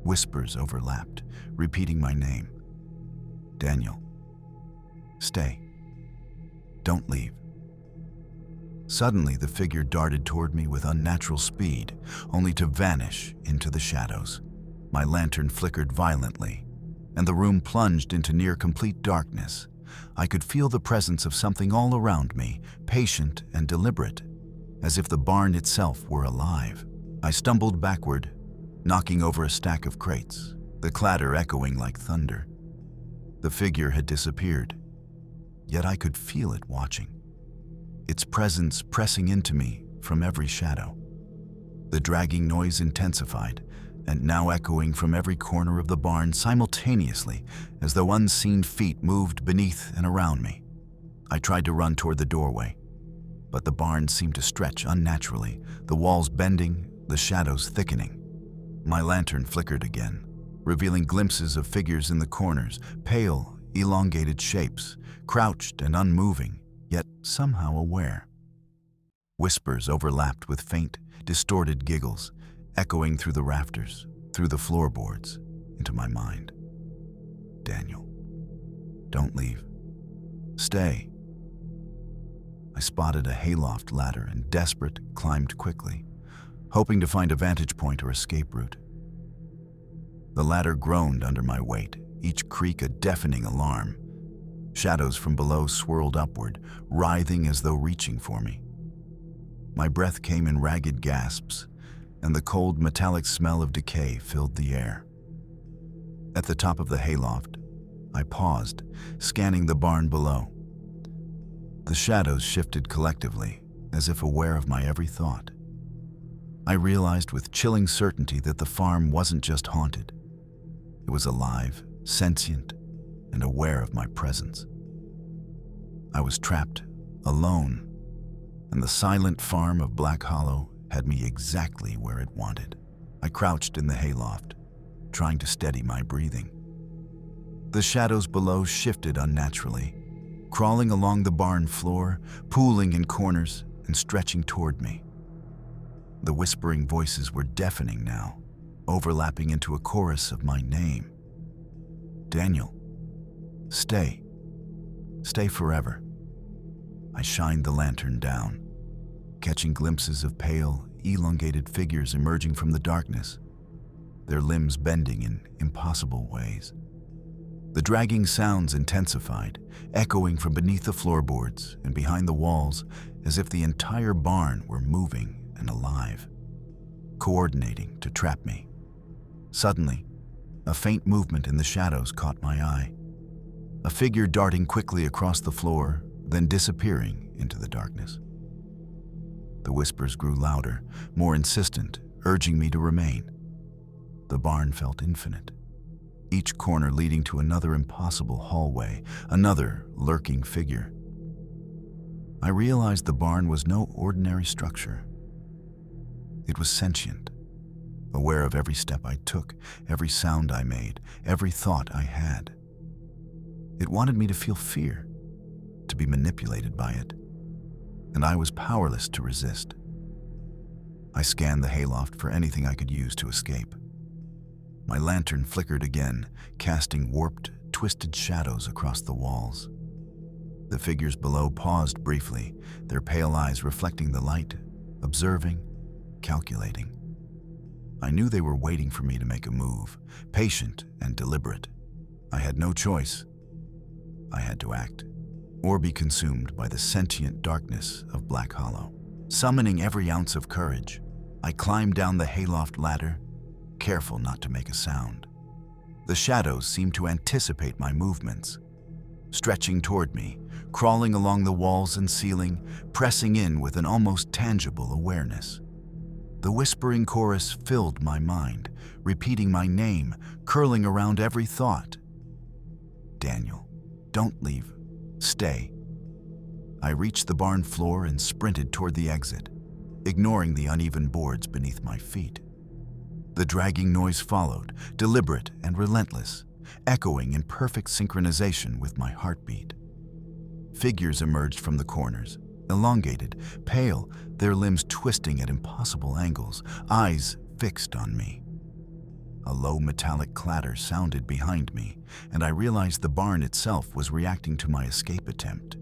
Whispers overlapped, repeating my name. "Daniel, stay. Don't leave." Suddenly, the figure darted toward me with unnatural speed, only to vanish into the shadows. My lantern flickered violently, and the room plunged into near-complete darkness. I could feel the presence of something all around me, patient and deliberate, as if the barn itself were alive. I stumbled backward, knocking over a stack of crates, the clatter echoing like thunder. The figure had disappeared, yet I could feel it watching, its presence pressing into me from every shadow. The dragging noise intensified, and now echoing from every corner of the barn simultaneously, as though unseen feet moved beneath and around me. I tried to run toward the doorway, but the barn seemed to stretch unnaturally, the walls bending, the shadows thickening. My lantern flickered again, revealing glimpses of figures in the corners, pale, elongated shapes, crouched and unmoving, yet somehow aware. Whispers overlapped with faint, distorted giggles, echoing through the rafters, through the floorboards, into my mind. "Daniel, don't leave. Stay." I spotted a hayloft ladder and, desperate, climbed quickly, hoping to find a vantage point or escape route. The ladder groaned under my weight, each creak a deafening alarm. Shadows from below swirled upward, writhing as though reaching for me. My breath came in ragged gasps, and the cold, metallic smell of decay filled the air. At the top of the hayloft, I paused, scanning the barn below. The shadows shifted collectively, as if aware of my every thought. I realized with chilling certainty that the farm wasn't just haunted. It was alive, sentient, and aware of my presence. I was trapped, alone, and the silent farm of Black Hollow had me exactly where it wanted. I crouched in the hayloft, trying to steady my breathing. The shadows below shifted unnaturally, crawling along the barn floor, pooling in corners, and stretching toward me. The whispering voices were deafening now, overlapping into a chorus of my name. Daniel, stay. Stay forever. I shined the lantern down, catching glimpses of pale, elongated figures emerging from the darkness, their limbs bending in impossible ways. The dragging sounds intensified, echoing from beneath the floorboards and behind the walls as if the entire barn were moving and alive, coordinating to trap me. Suddenly, a faint movement in the shadows caught my eye. A figure darting quickly across the floor, then disappearing into the darkness. The whispers grew louder, more insistent, urging me to remain. The barn felt infinite, each corner leading to another impossible hallway, another lurking figure. I realized the barn was no ordinary structure. It was sentient, aware of every step I took, every sound I made, every thought I had. It wanted me to feel fear, to be manipulated by it, and I was powerless to resist. I scanned the hayloft for anything I could use to escape. My lantern flickered again, casting warped, twisted shadows across the walls. The figures below paused briefly, their pale eyes reflecting the light, observing, calculating. I knew they were waiting for me to make a move, patient and deliberate. I had no choice. I had to act, or be consumed by the sentient darkness of Black Hollow. Summoning every ounce of courage, I climbed down the hayloft ladder, careful not to make a sound. The shadows seemed to anticipate my movements, stretching toward me, crawling along the walls and ceiling, pressing in with an almost tangible awareness. The whispering chorus filled my mind, repeating my name, curling around every thought. Daniel, don't leave. Stay. I reached the barn floor and sprinted toward the exit, ignoring the uneven boards beneath my feet. The dragging noise followed, deliberate and relentless, echoing in perfect synchronization with my heartbeat. Figures emerged from the corners, elongated, pale, their limbs twisting at impossible angles, eyes fixed on me. A low metallic clatter sounded behind me, and I realized the barn itself was reacting to my escape attempt.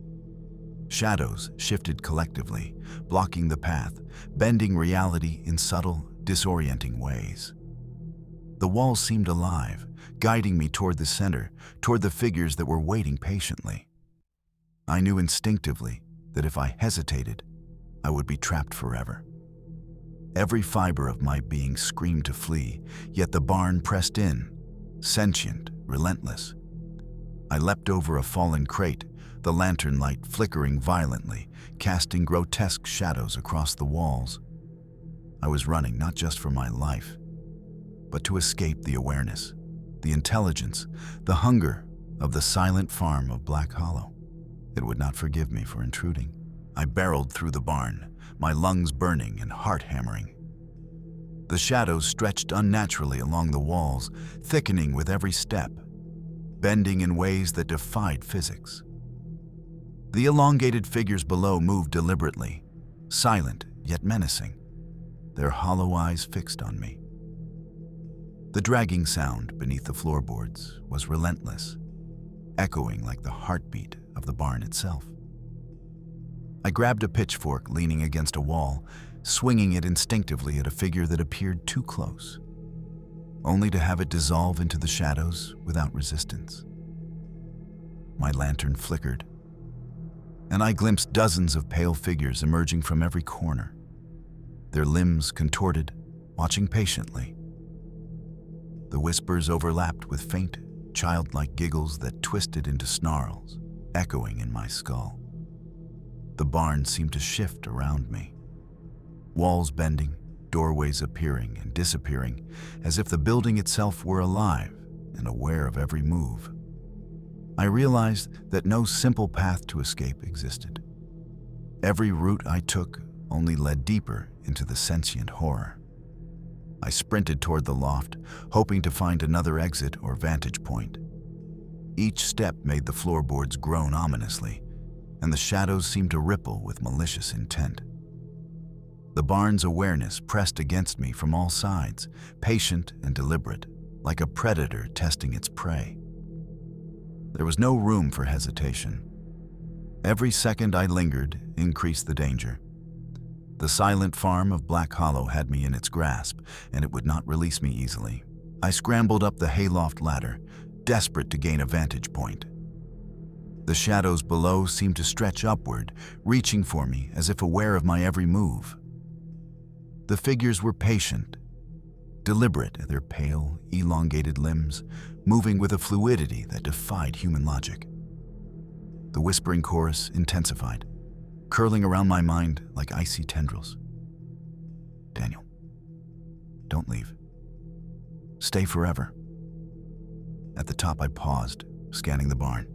Shadows shifted collectively, blocking the path, bending reality in subtle, disorienting ways. The walls seemed alive, guiding me toward the center, toward the figures that were waiting patiently. I knew instinctively that if I hesitated, I would be trapped forever. Every fiber of my being screamed to flee, yet the barn pressed in, sentient, relentless. I leapt over a fallen crate, the lantern light flickering violently, casting grotesque shadows across the walls. I was running not just for my life, but to escape the awareness, the intelligence, the hunger of the silent farm of Black Hollow. It would not forgive me for intruding. I barreled through the barn, my lungs burning and heart hammering. The shadows stretched unnaturally along the walls, thickening with every step, bending in ways that defied physics. The elongated figures below moved deliberately, silent yet menacing, their hollow eyes fixed on me. The dragging sound beneath the floorboards was relentless, echoing like the heartbeat of the barn itself. I grabbed a pitchfork leaning against a wall, swinging it instinctively at a figure that appeared too close, only to have it dissolve into the shadows without resistance. My lantern flickered, and I glimpsed dozens of pale figures emerging from every corner, their limbs contorted, watching patiently. The whispers overlapped with faint, childlike giggles that twisted into snarls, echoing in my skull. The barn seemed to shift around me, walls bending, doorways appearing and disappearing, as if the building itself were alive and aware of every move. I realized that no simple path to escape existed. Every route I took only led deeper into the sentient horror. I sprinted toward the loft, hoping to find another exit or vantage point. Each step made the floorboards groan ominously, and the shadows seemed to ripple with malicious intent. The barn's awareness pressed against me from all sides, patient and deliberate, like a predator testing its prey. There was no room for hesitation. Every second I lingered increased the danger. The silent farm of Black Hollow had me in its grasp, and it would not release me easily. I scrambled up the hayloft ladder, desperate to gain a vantage point. The shadows below seemed to stretch upward, reaching for me as if aware of my every move. The figures were patient, deliberate, their pale, elongated limbs moving with a fluidity that defied human logic. The whispering chorus intensified, curling around my mind like icy tendrils. Daniel, don't leave. Stay forever. At the top, I paused, scanning the barn.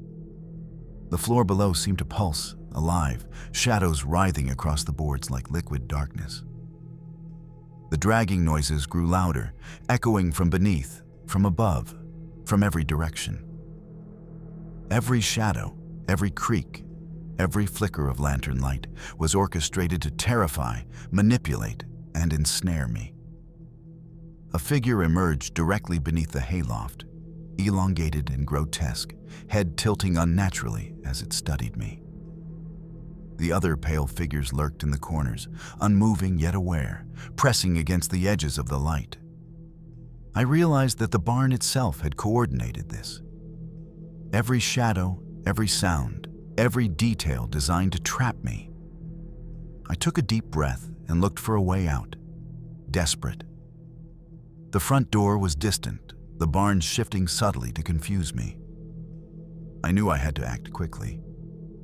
The floor below seemed to pulse, alive, shadows writhing across the boards like liquid darkness. The dragging noises grew louder, echoing from beneath, from above, from every direction. Every shadow, every creak, every flicker of lantern light was orchestrated to terrify, manipulate, and ensnare me. A figure emerged directly beneath the hayloft, elongated and grotesque, head tilting unnaturally as it studied me. The other pale figures lurked in the corners, unmoving yet aware, pressing against the edges of the light. I realized that the barn itself had coordinated this. Every shadow, every sound, every detail designed to trap me. I took a deep breath and looked for a way out, desperate. The front door was distant, the barn shifting subtly to confuse me. I knew I had to act quickly.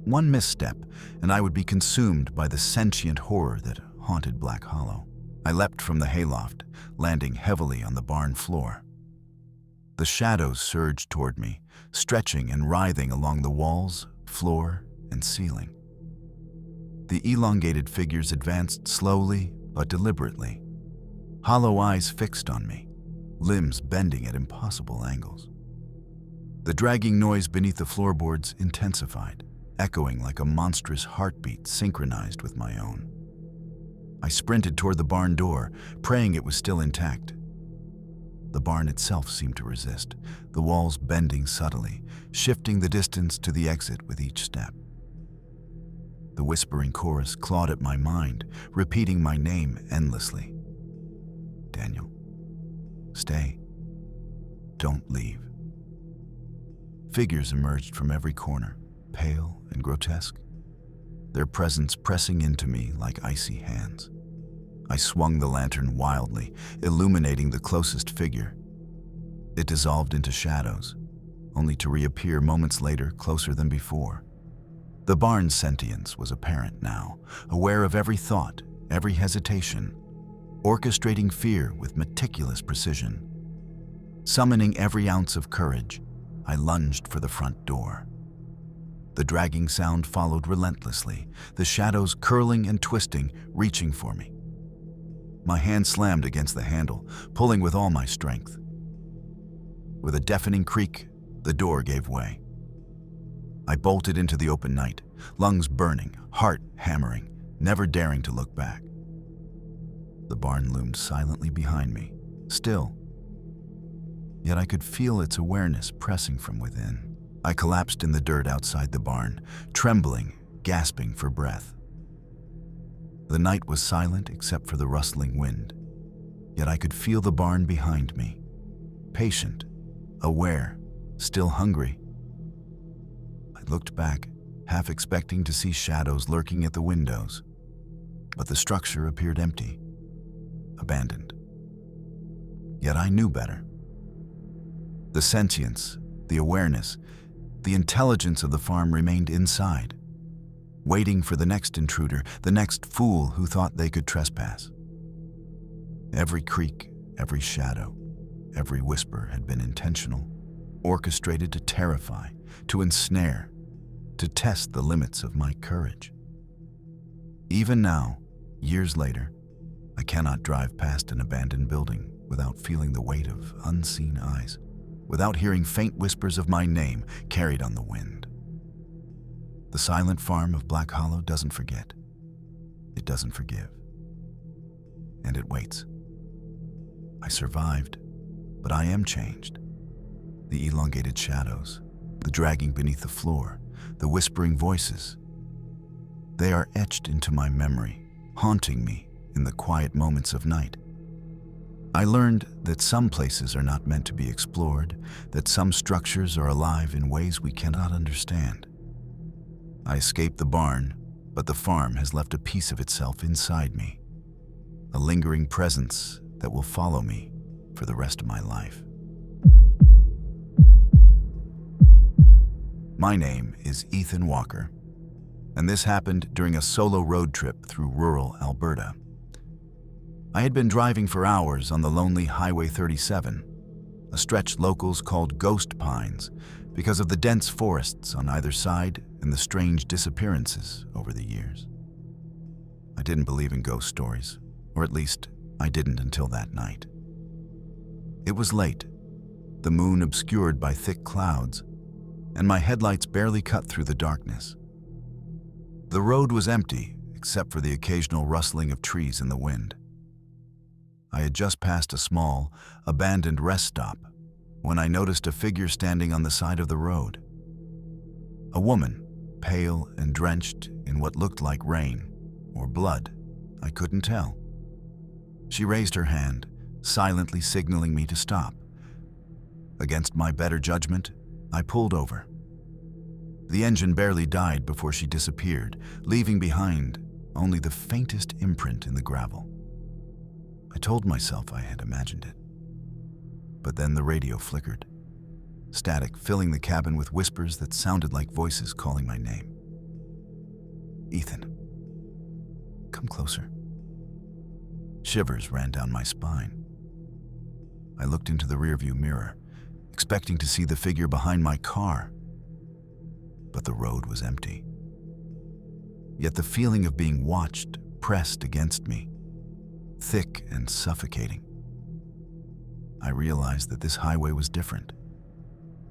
One misstep, and I would be consumed by the sentient horror that haunted Black Hollow. I leapt from the hayloft, landing heavily on the barn floor. The shadows surged toward me, stretching and writhing along the walls, floor, and ceiling. The elongated figures advanced slowly but deliberately, hollow eyes fixed on me, limbs bending at impossible angles. The dragging noise beneath the floorboards intensified, echoing like a monstrous heartbeat synchronized with my own. I sprinted toward the barn door, praying it was still intact. The barn itself seemed to resist, the walls bending subtly, shifting the distance to the exit with each step. The whispering chorus clawed at my mind, repeating my name endlessly. Daniel, stay. Don't leave. Figures emerged from every corner, pale and grotesque, their presence pressing into me like icy hands. I swung the lantern wildly, illuminating the closest figure. It dissolved into shadows, only to reappear moments later closer than before. The barn's sentience was apparent now, aware of every thought, every hesitation, orchestrating fear with meticulous precision. Summoning every ounce of courage, I lunged for the front door. The dragging sound followed relentlessly, the shadows curling and twisting, reaching for me. My hand slammed against the handle, pulling with all my strength. With a deafening creak, the door gave way. I bolted into the open night, lungs burning, heart hammering, never daring to look back. The barn loomed silently behind me, still. Yet I could feel its awareness pressing from within. I collapsed in the dirt outside the barn, trembling, gasping for breath. The night was silent except for the rustling wind, yet I could feel the barn behind me, patient, aware, still hungry. I looked back, half expecting to see shadows lurking at the windows, but the structure appeared empty, abandoned. Yet I knew better. The sentience, the awareness, the intelligence of the farm remained inside, waiting for the next intruder, the next fool who thought they could trespass. Every creak, every shadow, every whisper had been intentional, orchestrated to terrify, to ensnare, to test the limits of my courage. Even now, years later, I cannot drive past an abandoned building without feeling the weight of unseen eyes, without hearing faint whispers of my name carried on the wind. The silent farm of Black Hollow doesn't forget. It doesn't forgive. And it waits. I survived, but I am changed. The elongated shadows, the dragging beneath the floor, the whispering voices, they are etched into my memory, haunting me in the quiet moments of night. I learned that some places are not meant to be explored, that some structures are alive in ways we cannot understand. I escaped the barn, but the farm has left a piece of itself inside me, a lingering presence that will follow me for the rest of my life. My name is Ethan Walker, and this happened during a solo road trip through rural Alberta. I had been driving for hours on the lonely Highway 37, a stretch locals called Ghost Pines because of the dense forests on either side and the strange disappearances over the years. I didn't believe in ghost stories, or at least I didn't until that night. It was late, the moon obscured by thick clouds, and my headlights barely cut through the darkness. The road was empty except for the occasional rustling of trees in the wind. I had just passed a small, abandoned rest stop when I noticed a figure standing on the side of the road. A woman, pale and drenched in what looked like rain or blood, I couldn't tell. She raised her hand, silently signaling me to stop. Against my better judgment, I pulled over. The engine barely died before she disappeared, leaving behind only the faintest imprint in the gravel. I told myself I had imagined it. But then the radio flickered, static filling the cabin with whispers that sounded like voices calling my name. Ethan, come closer. Shivers ran down my spine. I looked into the rearview mirror, expecting to see the figure behind my car. But the road was empty. Yet the feeling of being watched pressed against me, thick and suffocating. I realized that this highway was different.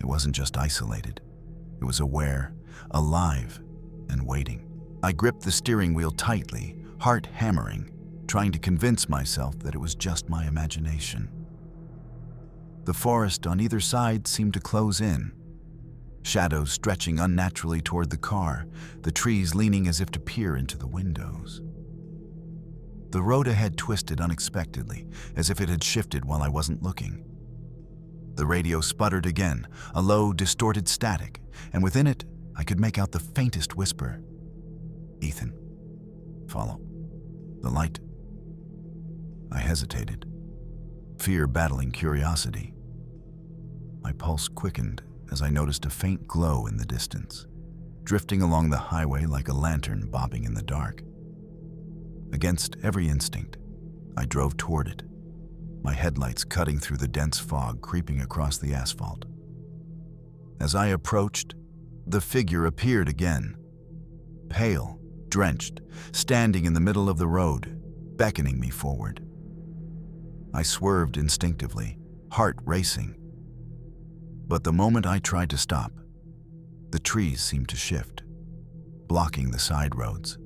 It wasn't just isolated. It was aware, alive, and waiting. I gripped the steering wheel tightly, heart hammering, trying to convince myself that it was just my imagination. The forest on either side seemed to close in, shadows stretching unnaturally toward the car, the trees leaning as if to peer into the windows. The road ahead twisted unexpectedly, as if it had shifted while I wasn't looking. The radio sputtered again, a low, distorted static, and within it, I could make out the faintest whisper. Ethan, follow. The light. I hesitated, fear battling curiosity. My pulse quickened as I noticed a faint glow in the distance, drifting along the highway like a lantern bobbing in the dark. Against every instinct, I drove toward it, my headlights cutting through the dense fog creeping across the asphalt. As I approached, the figure appeared again, pale, drenched, standing in the middle of the road, beckoning me forward. I swerved instinctively, heart racing. But the moment I tried to stop, the trees seemed to shift, blocking the side roads.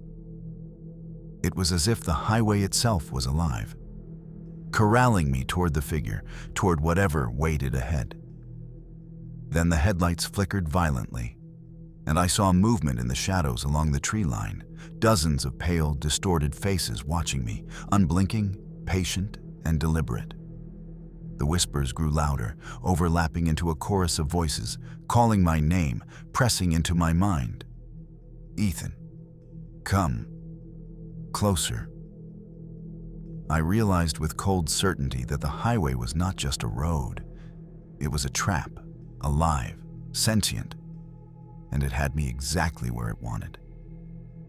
It was as if the highway itself was alive, corralling me toward the figure, toward whatever waited ahead. Then the headlights flickered violently, and I saw movement in the shadows along the tree line, dozens of pale, distorted faces watching me, unblinking, patient, and deliberate. The whispers grew louder, overlapping into a chorus of voices, calling my name, pressing into my mind. Ethan, come. Closer. I realized with cold certainty that the highway was not just a road. It was a trap, alive, sentient, and it had me exactly where it wanted.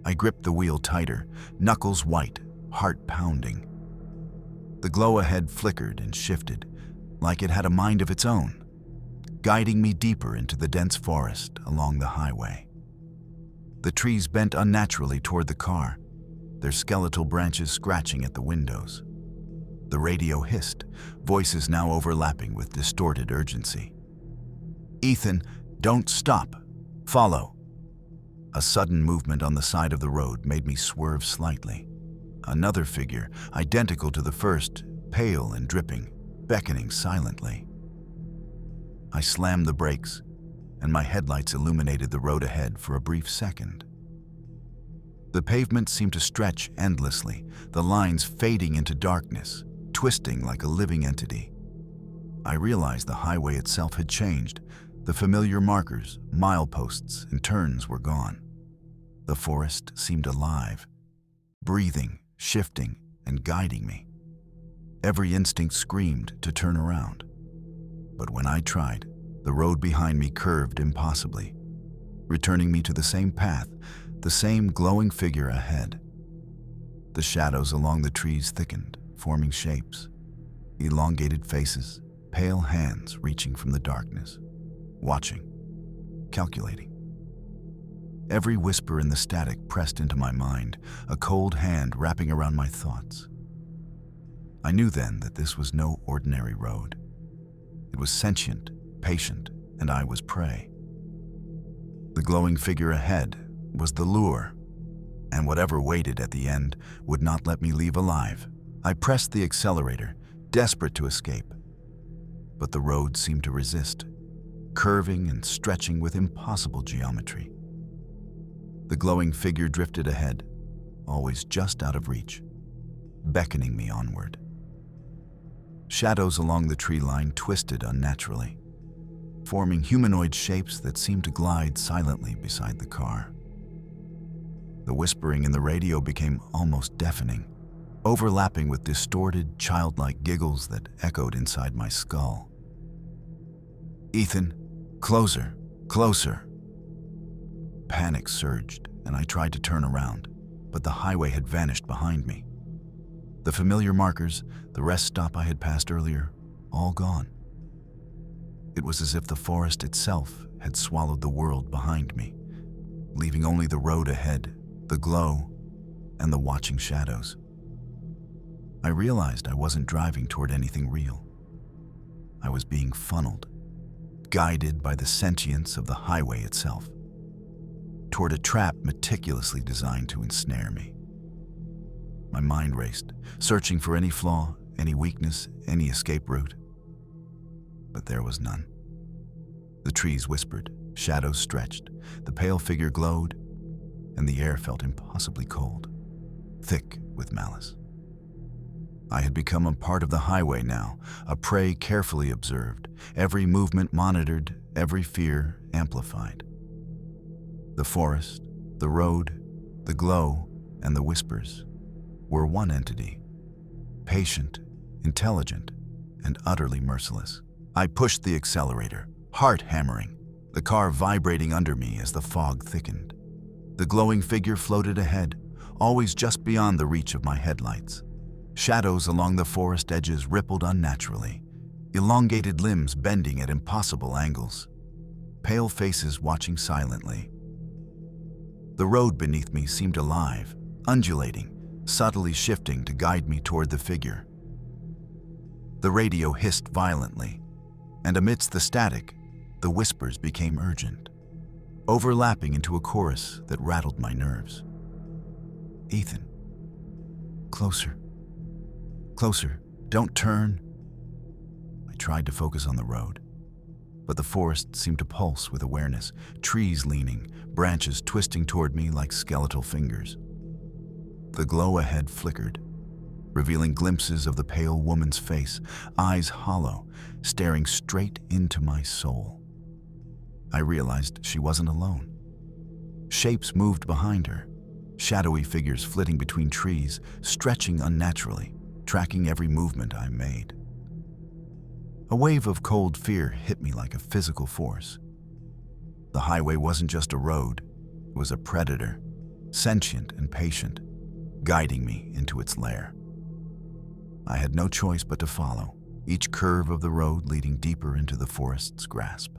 I gripped the wheel tighter, knuckles white, heart pounding. The glow ahead flickered and shifted, like it had a mind of its own, guiding me deeper into the dense forest along the highway. The trees bent unnaturally toward the car, their skeletal branches scratching at the windows. The radio hissed, voices now overlapping with distorted urgency. Ethan, don't stop. Follow. A sudden movement on the side of the road made me swerve slightly. Another figure, identical to the first, pale and dripping, beckoning silently. I slammed the brakes, and my headlights illuminated the road ahead for a brief second. The pavement seemed to stretch endlessly, the lines fading into darkness, twisting like a living entity. I realized the highway itself had changed. The familiar markers, mileposts, and turns were gone. The forest seemed alive, breathing, shifting, and guiding me. Every instinct screamed to turn around. But when I tried, the road behind me curved impossibly, returning me to the same path, the same glowing figure ahead. The shadows along the trees thickened, forming shapes, elongated faces, pale hands reaching from the darkness, watching, calculating. Every whisper in the static pressed into my mind, a cold hand wrapping around my thoughts. I knew then that this was no ordinary road. It was sentient, patient, and I was prey. The glowing figure ahead was the lure, and whatever waited at the end would not let me leave alive. I pressed the accelerator, desperate to escape. But the road seemed to resist, curving and stretching with impossible geometry. The glowing figure drifted ahead, always just out of reach, beckoning me onward. Shadows along the tree line twisted unnaturally, forming humanoid shapes that seemed to glide silently beside the car. The whispering in the radio became almost deafening, overlapping with distorted, childlike giggles that echoed inside my skull. Ethan, closer, closer. Panic surged, and I tried to turn around, but the highway had vanished behind me. The familiar markers, the rest stop I had passed earlier, all gone. It was as if the forest itself had swallowed the world behind me, leaving only the road ahead, the glow, and the watching shadows. I realized I wasn't driving toward anything real. I was being funneled, guided by the sentience of the highway itself, toward a trap meticulously designed to ensnare me. My mind raced, searching for any flaw, any weakness, any escape route. But there was none. The trees whispered, shadows stretched, the pale figure glowed, and the air felt impossibly cold, thick with malice. I had become a part of the highway now, a prey carefully observed, every movement monitored, every fear amplified. The forest, the road, the glow, and the whispers were one entity, patient, intelligent, and utterly merciless. I pushed the accelerator, heart hammering, the car vibrating under me as the fog thickened. The glowing figure floated ahead, always just beyond the reach of my headlights. Shadows along the forest edges rippled unnaturally, elongated limbs bending at impossible angles, pale faces watching silently. The road beneath me seemed alive, undulating, subtly shifting to guide me toward the figure. The radio hissed violently, and amidst the static, the whispers became urgent, overlapping into a chorus that rattled my nerves. Ethan, closer, closer, don't turn. I tried to focus on the road, but the forest seemed to pulse with awareness, trees leaning, branches twisting toward me like skeletal fingers. The glow ahead flickered, revealing glimpses of the pale woman's face, eyes hollow, staring straight into my soul. I realized she wasn't alone. Shapes moved behind her, shadowy figures flitting between trees, stretching unnaturally, tracking every movement I made. A wave of cold fear hit me like a physical force. The highway wasn't just a road, it was a predator, sentient and patient, guiding me into its lair. I had no choice but to follow, each curve of the road leading deeper into the forest's grasp.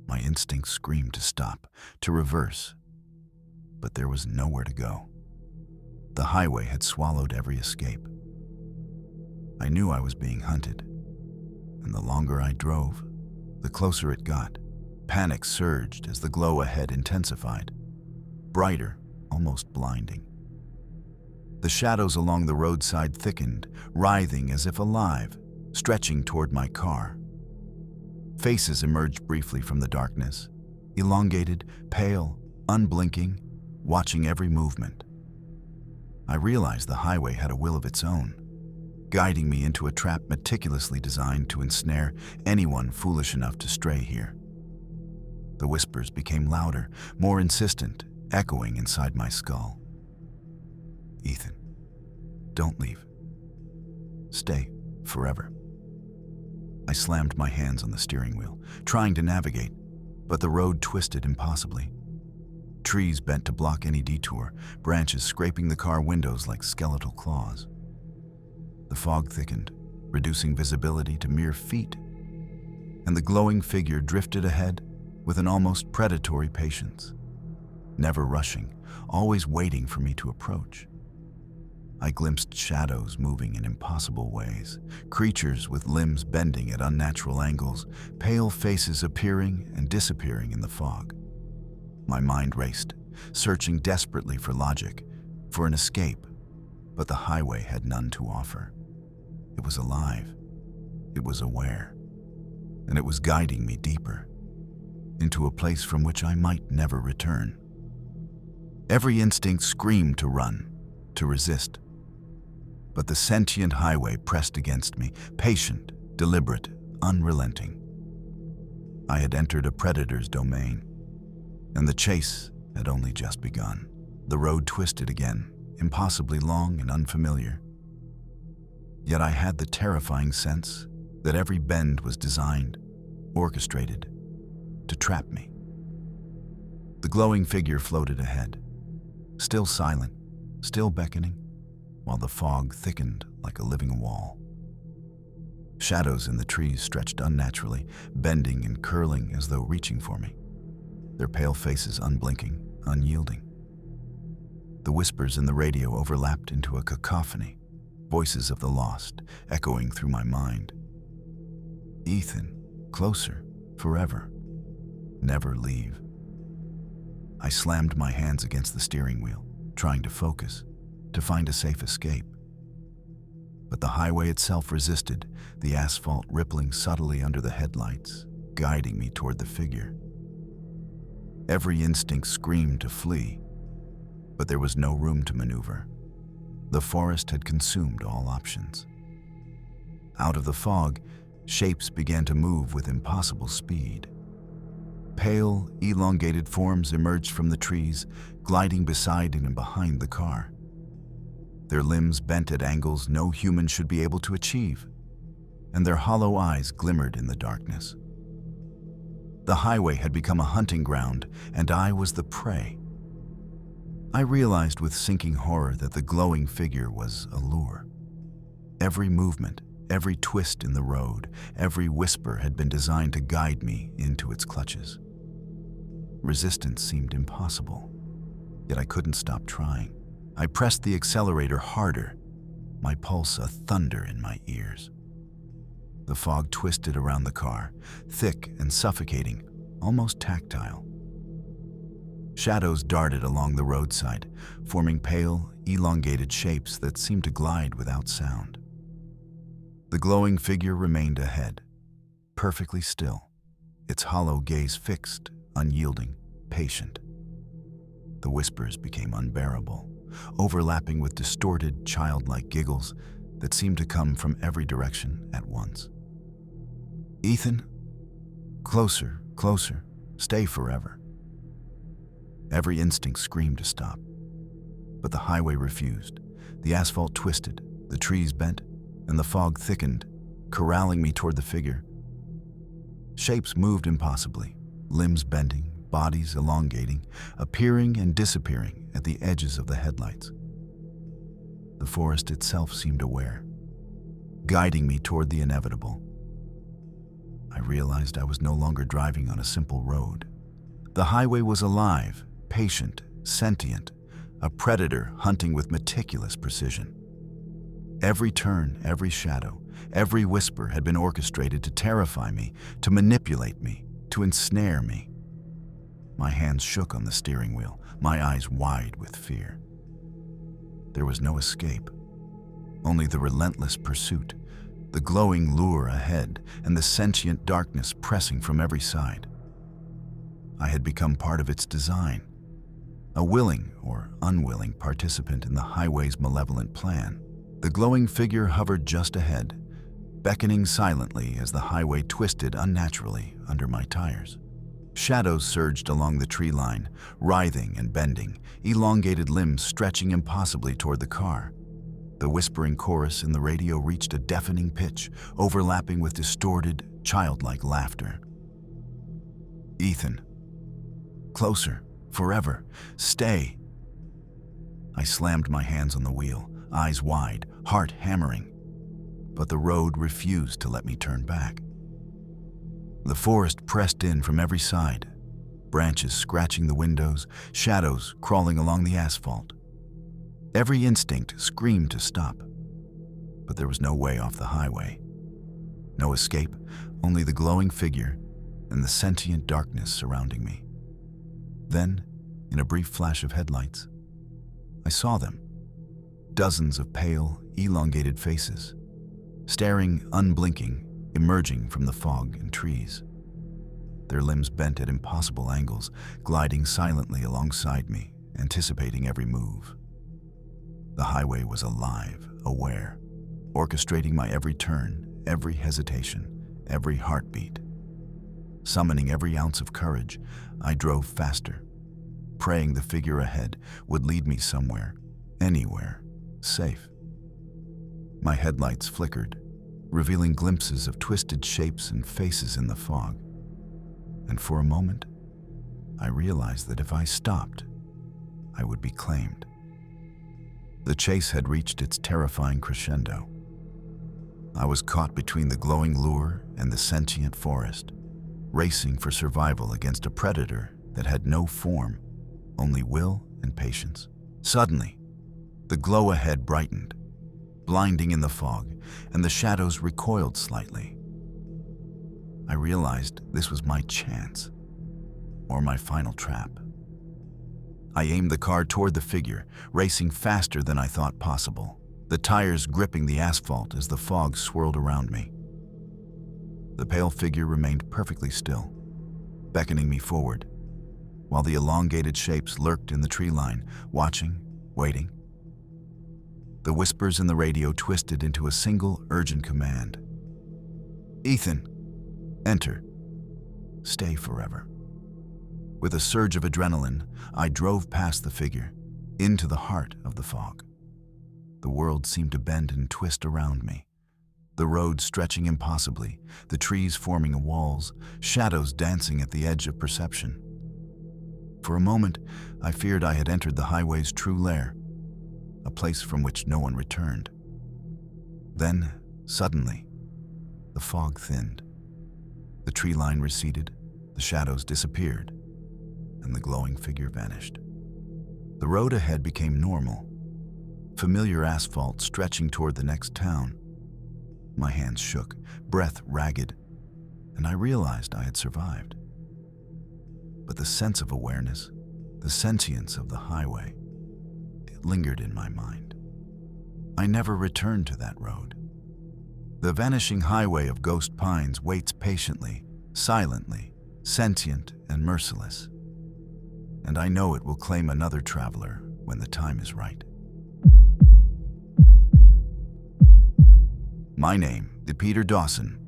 My instincts screamed to stop, to reverse, but there was nowhere to go. The highway had swallowed every escape. I knew I was being hunted, and the longer I drove, the closer it got. Panic surged as the glow ahead intensified, brighter, almost blinding. The shadows along the roadside thickened, writhing as if alive, stretching toward my car. Faces emerged briefly from the darkness, elongated, pale, unblinking, watching every movement. I realized the highway had a will of its own, guiding me into a trap meticulously designed to ensnare anyone foolish enough to stray here. The whispers became louder, more insistent, echoing inside my skull. Ethan, don't leave. Stay forever. I slammed my hands on the steering wheel, trying to navigate, but the road twisted impossibly. Trees bent to block any detour, branches scraping the car windows like skeletal claws. The fog thickened, reducing visibility to mere feet, and the glowing figure drifted ahead with an almost predatory patience, never rushing, always waiting for me to approach. I glimpsed shadows moving in impossible ways, creatures with limbs bending at unnatural angles, pale faces appearing and disappearing in the fog. My mind raced, searching desperately for logic, for an escape, but the highway had none to offer. It was alive, it was aware, and it was guiding me deeper, into a place from which I might never return. Every instinct screamed to run, to resist, but the sentient highway pressed against me, patient, deliberate, unrelenting. I had entered a predator's domain, and the chase had only just begun. The road twisted again, impossibly long and unfamiliar. Yet I had the terrifying sense that every bend was designed, orchestrated, to trap me. The glowing figure floated ahead, still silent, still beckoning, while the fog thickened like a living wall. Shadows in the trees stretched unnaturally, bending and curling as though reaching for me, their pale faces unblinking, unyielding. The whispers in the radio overlapped into a cacophony, voices of the lost echoing through my mind. Ethan, closer, forever, never leave. I slammed my hands against the steering wheel, trying to focus, to find a safe escape. But the highway itself resisted, the asphalt rippling subtly under the headlights, guiding me toward the figure. Every instinct screamed to flee, but there was no room to maneuver. The forest had consumed all options. Out of the fog, shapes began to move with impossible speed. Pale, elongated forms emerged from the trees, gliding beside and behind the car. Their limbs bent at angles no human should be able to achieve, and their hollow eyes glimmered in the darkness. The highway had become a hunting ground, and I was the prey. I realized with sinking horror that the glowing figure was a lure. Every movement, every twist in the road, every whisper had been designed to guide me into its clutches. Resistance seemed impossible, yet I couldn't stop trying. I pressed the accelerator harder, my pulse a thunder in my ears. The fog twisted around the car, thick and suffocating, almost tactile. Shadows darted along the roadside, forming pale, elongated shapes that seemed to glide without sound. The glowing figure remained ahead, perfectly still, its hollow gaze fixed, unyielding, patient. The whispers became unbearable, overlapping with distorted, childlike giggles that seemed to come from every direction at once. "Ethan, closer, closer, stay forever." Every instinct screamed to stop, but the highway refused. The asphalt twisted, the trees bent, and the fog thickened, corralling me toward the figure. Shapes moved impossibly, limbs bending, bodies elongating, appearing and disappearing at the edges of the headlights. The forest itself seemed aware, guiding me toward the inevitable. I realized I was no longer driving on a simple road. The highway was alive, patient, sentient, a predator hunting with meticulous precision. Every turn, every shadow, every whisper had been orchestrated to terrify me, to manipulate me, to ensnare me. My hands shook on the steering wheel, my eyes wide with fear. There was no escape, only the relentless pursuit, the glowing lure ahead, and the sentient darkness pressing from every side. I had become part of its design, a willing or unwilling participant in the highway's malevolent plan. The glowing figure hovered just ahead, beckoning silently as the highway twisted unnaturally under my tires. Shadows surged along the tree line, writhing and bending, elongated limbs stretching impossibly toward the car. The whispering chorus in the radio reached a deafening pitch, overlapping with distorted, childlike laughter. "Ethan, closer, forever, stay." I slammed my hands on the wheel, eyes wide, heart hammering, but the road refused to let me turn back. The forest pressed in from every side, branches scratching the windows, shadows crawling along the asphalt. Every instinct screamed to stop, but there was no way off the highway. No escape, only the glowing figure and the sentient darkness surrounding me. Then, in a brief flash of headlights, I saw them. Dozens of pale, elongated faces, staring, unblinking, emerging from the fog and trees. Their limbs bent at impossible angles, gliding silently alongside me, anticipating every move. The highway was alive, aware, orchestrating my every turn, every hesitation, every heartbeat. Summoning every ounce of courage, I drove faster, praying the figure ahead would lead me somewhere, anywhere, safe. My headlights flickered, revealing glimpses of twisted shapes and faces in the fog. And for a moment, I realized that if I stopped, I would be claimed. The chase had reached its terrifying crescendo. I was caught between the glowing lure and the sentient forest, racing for survival against a predator that had no form, only will and patience. Suddenly, the glow ahead brightened, blinding in the fog, and the shadows recoiled slightly. I realized this was my chance, or my final trap. I aimed the car toward the figure, racing faster than I thought possible, the tires gripping the asphalt as the fog swirled around me. The pale figure remained perfectly still, beckoning me forward, while the elongated shapes lurked in the tree line, watching, waiting. The whispers in the radio twisted into a single urgent command. "Ethan, enter. Stay forever." With a surge of adrenaline, I drove past the figure, into the heart of the fog. The world seemed to bend and twist around me, the road stretching impossibly, the trees forming walls, shadows dancing at the edge of perception. For a moment, I feared I had entered the highway's true lair, a place from which no one returned. Then, suddenly, the fog thinned. The tree line receded, the shadows disappeared, and the glowing figure vanished. The road ahead became normal, familiar asphalt stretching toward the next town. My hands shook, breath ragged, and I realized I had survived. But the sense of awareness, the sentience of the highway, it lingered in my mind. I never returned to that road. The vanishing highway of ghost pines waits patiently, silently, sentient and merciless. And I know it will claim another traveler when the time is right. My name is Peter Dawson,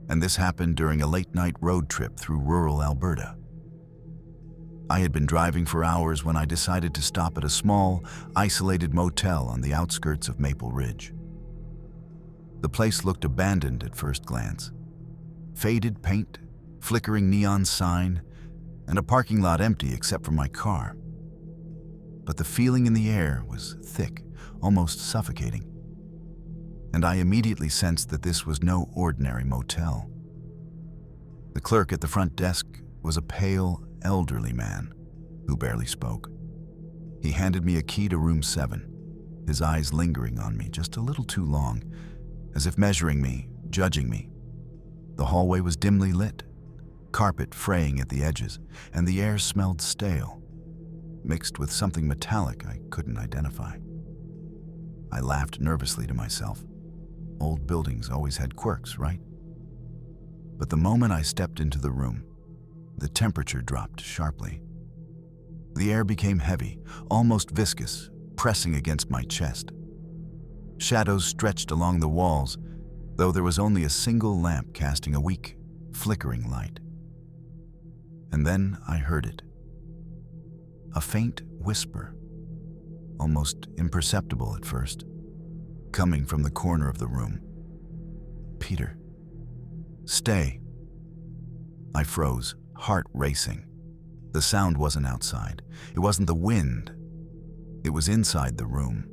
and this happened during a late-night road trip through rural Alberta. I had been driving for hours when I decided to stop at a small, isolated motel on the outskirts of Maple Ridge. The place looked abandoned at first glance. Faded paint, flickering neon sign, and a parking lot empty except for my car. But the feeling in the air was thick, almost suffocating. And I immediately sensed that this was no ordinary motel. The clerk at the front desk was a pale, elderly man who barely spoke. He handed me a key to room 7, his eyes lingering on me just a little too long, as if measuring me, judging me. The hallway was dimly lit, carpet fraying at the edges, and the air smelled stale, mixed with something metallic I couldn't identify. I laughed nervously to myself. Old buildings always had quirks, right? But the moment I stepped into the room, the temperature dropped sharply. The air became heavy, almost viscous, pressing against my chest. Shadows stretched along the walls, though there was only a single lamp casting a weak, flickering light. And then I heard it. A faint whisper, almost imperceptible at first, coming from the corner of the room. "Peter, stay." I froze, heart racing. The sound wasn't outside. It wasn't the wind. It was inside the room,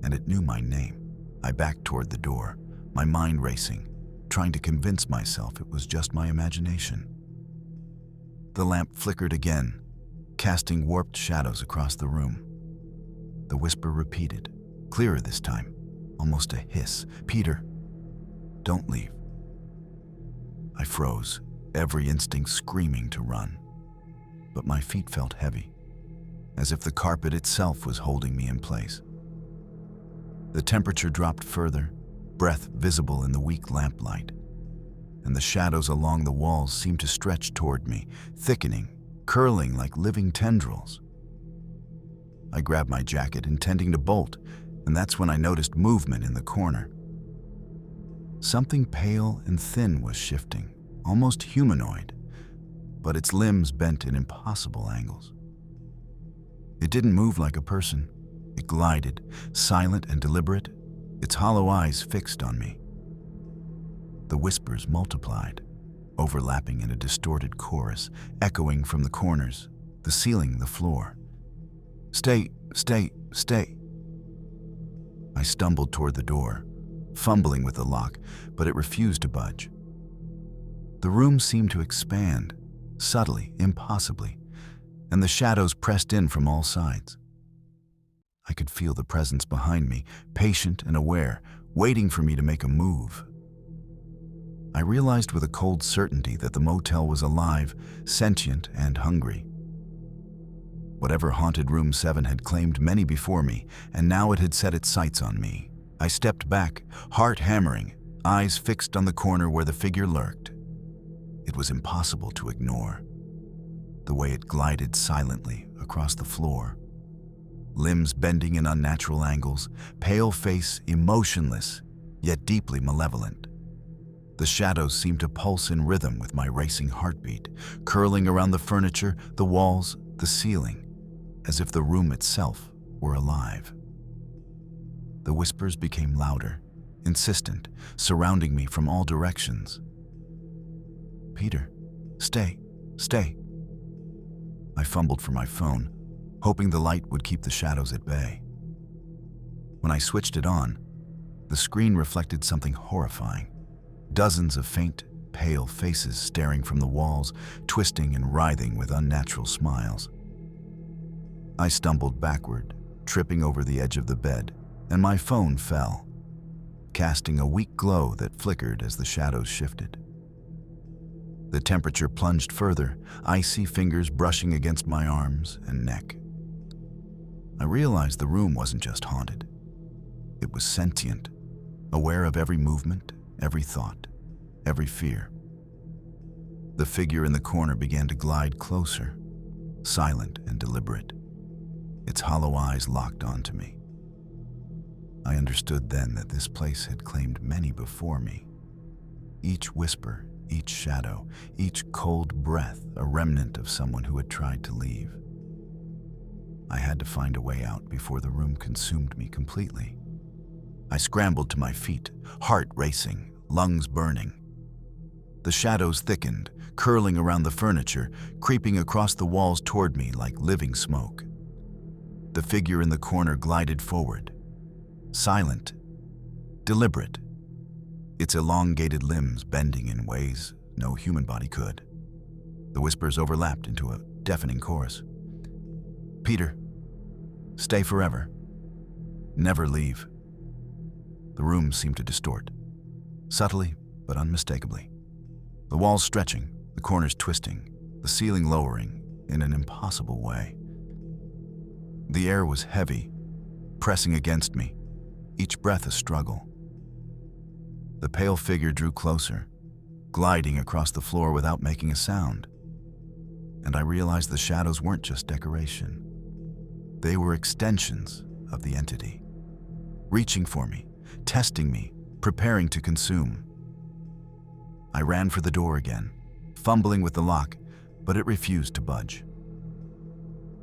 and it knew my name. I backed toward the door, my mind racing, trying to convince myself it was just my imagination. The lamp flickered again, casting warped shadows across the room. The whisper repeated, clearer this time, almost a hiss. "Peter, don't leave." I froze, every instinct screaming to run. But my feet felt heavy, as if the carpet itself was holding me in place. The temperature dropped further, breath visible in the weak lamplight, and the shadows along the walls seemed to stretch toward me, thickening, curling like living tendrils. I grabbed my jacket, intending to bolt, and that's when I noticed movement in the corner. Something pale and thin was shifting, almost humanoid, but its limbs bent in impossible angles. It didn't move like a person. It glided, silent and deliberate, its hollow eyes fixed on me. The whispers multiplied, overlapping in a distorted chorus, echoing from the corners, the ceiling, the floor. "Stay, stay, stay." I stumbled toward the door, fumbling with the lock, but it refused to budge. The room seemed to expand, subtly, impossibly, and the shadows pressed in from all sides. I could feel the presence behind me, patient and aware, waiting for me to make a move. I realized with a cold certainty that the motel was alive, sentient, and hungry. Whatever haunted room 7 had claimed many before me, and now it had set its sights on me. I stepped back, heart hammering, eyes fixed on the corner where the figure lurked. It was impossible to ignore. The way it glided silently across the floor, limbs bending in unnatural angles, pale face emotionless, yet deeply malevolent. The shadows seemed to pulse in rhythm with my racing heartbeat, curling around the furniture, the walls, the ceiling, as if the room itself were alive. The whispers became louder, insistent, surrounding me from all directions. "Peter, stay, stay." I fumbled for my phone, hoping the light would keep the shadows at bay. When I switched it on, the screen reflected something horrifying. Dozens of faint, pale faces staring from the walls, twisting and writhing with unnatural smiles. I stumbled backward, tripping over the edge of the bed, and my phone fell, casting a weak glow that flickered as the shadows shifted. The temperature plunged further, icy fingers brushing against my arms and neck. I realized the room wasn't just haunted. It was sentient, aware of every movement, every thought, every fear. The figure in the corner began to glide closer, silent and deliberate, its hollow eyes locked onto me. I understood then that this place had claimed many before me. Each whisper, each shadow, each cold breath, a remnant of someone who had tried to leave. I had to find a way out before the room consumed me completely. I scrambled to my feet, heart racing, lungs burning. The shadows thickened, curling around the furniture, creeping across the walls toward me like living smoke. The figure in the corner glided forward, silent, deliberate, its elongated limbs bending in ways no human body could. The whispers overlapped into a deafening chorus. "Peter, stay forever. Never leave." The room seemed to distort, subtly but unmistakably. The walls stretching, the corners twisting, the ceiling lowering in an impossible way. The air was heavy, pressing against me, each breath a struggle. The pale figure drew closer, gliding across the floor without making a sound. And I realized the shadows weren't just decoration. They were extensions of the entity, reaching for me, testing me, preparing to consume. I ran for the door again, fumbling with the lock, but it refused to budge.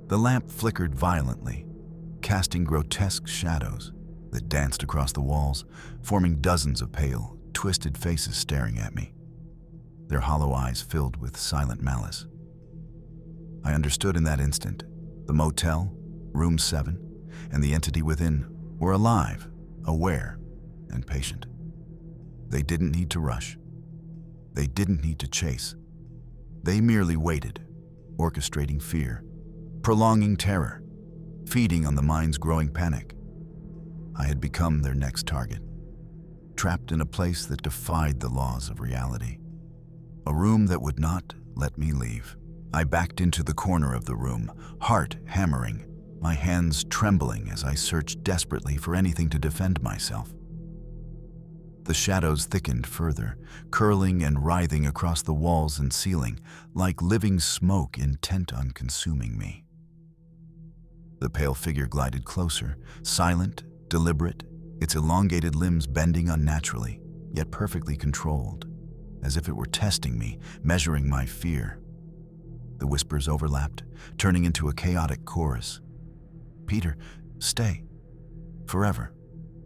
The lamp flickered violently, casting grotesque shadows that danced across the walls, forming dozens of pale, twisted faces staring at me, their hollow eyes filled with silent malice. I understood in that instant. The motel, room 7, and the entity within were alive, aware, and patient. They didn't need to rush. They didn't need to chase. They merely waited, orchestrating fear, prolonging terror, feeding on the mind's growing panic. I had become their next target, trapped in a place that defied the laws of reality, a room that would not let me leave. I backed into the corner of the room, heart hammering, my hands trembling as I searched desperately for anything to defend myself. The shadows thickened further, curling and writhing across the walls and ceiling, like living smoke intent on consuming me. The pale figure glided closer, silent, deliberate, its elongated limbs bending unnaturally, yet perfectly controlled, as if it were testing me, measuring my fear. The whispers overlapped, turning into a chaotic chorus. "Peter, stay. Forever.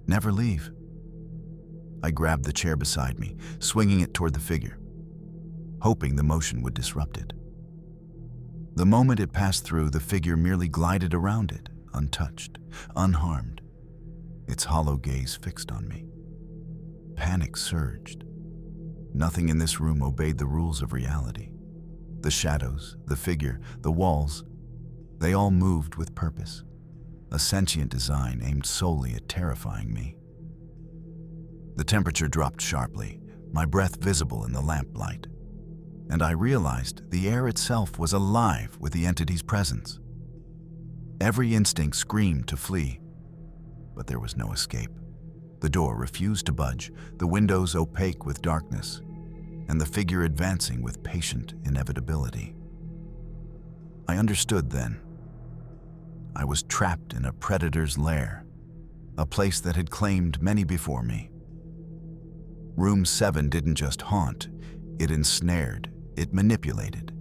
Never leave." I grabbed the chair beside me, swinging it toward the figure, hoping the motion would disrupt it. The moment it passed through, the figure merely glided around it, untouched, unharmed, its hollow gaze fixed on me. Panic surged. Nothing in this room obeyed the rules of reality. The shadows, the figure, the walls, they all moved with purpose, a sentient design aimed solely at terrifying me. The temperature dropped sharply, my breath visible in the lamplight, and I realized the air itself was alive with the entity's presence. Every instinct screamed to flee, but there was no escape. The door refused to budge, the windows opaque with darkness, and the figure advancing with patient inevitability. I understood then. I was trapped in a predator's lair, a place that had claimed many before me. Room 7 didn't just haunt, it ensnared, it manipulated,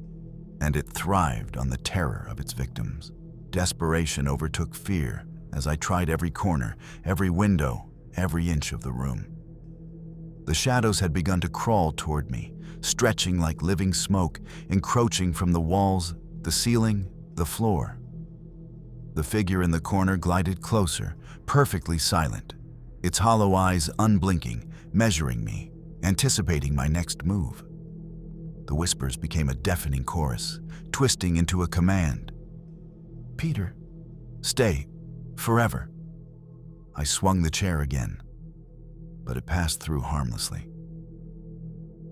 and it thrived on the terror of its victims. Desperation overtook fear as I tried every corner, every window, every inch of the room. The shadows had begun to crawl toward me, stretching like living smoke, encroaching from the walls, the ceiling, the floor. The figure in the corner glided closer, perfectly silent, its hollow eyes unblinking, measuring me, anticipating my next move. The whispers became a deafening chorus, twisting into a command. "Peter, stay, forever." I swung the chair again, but it passed through harmlessly.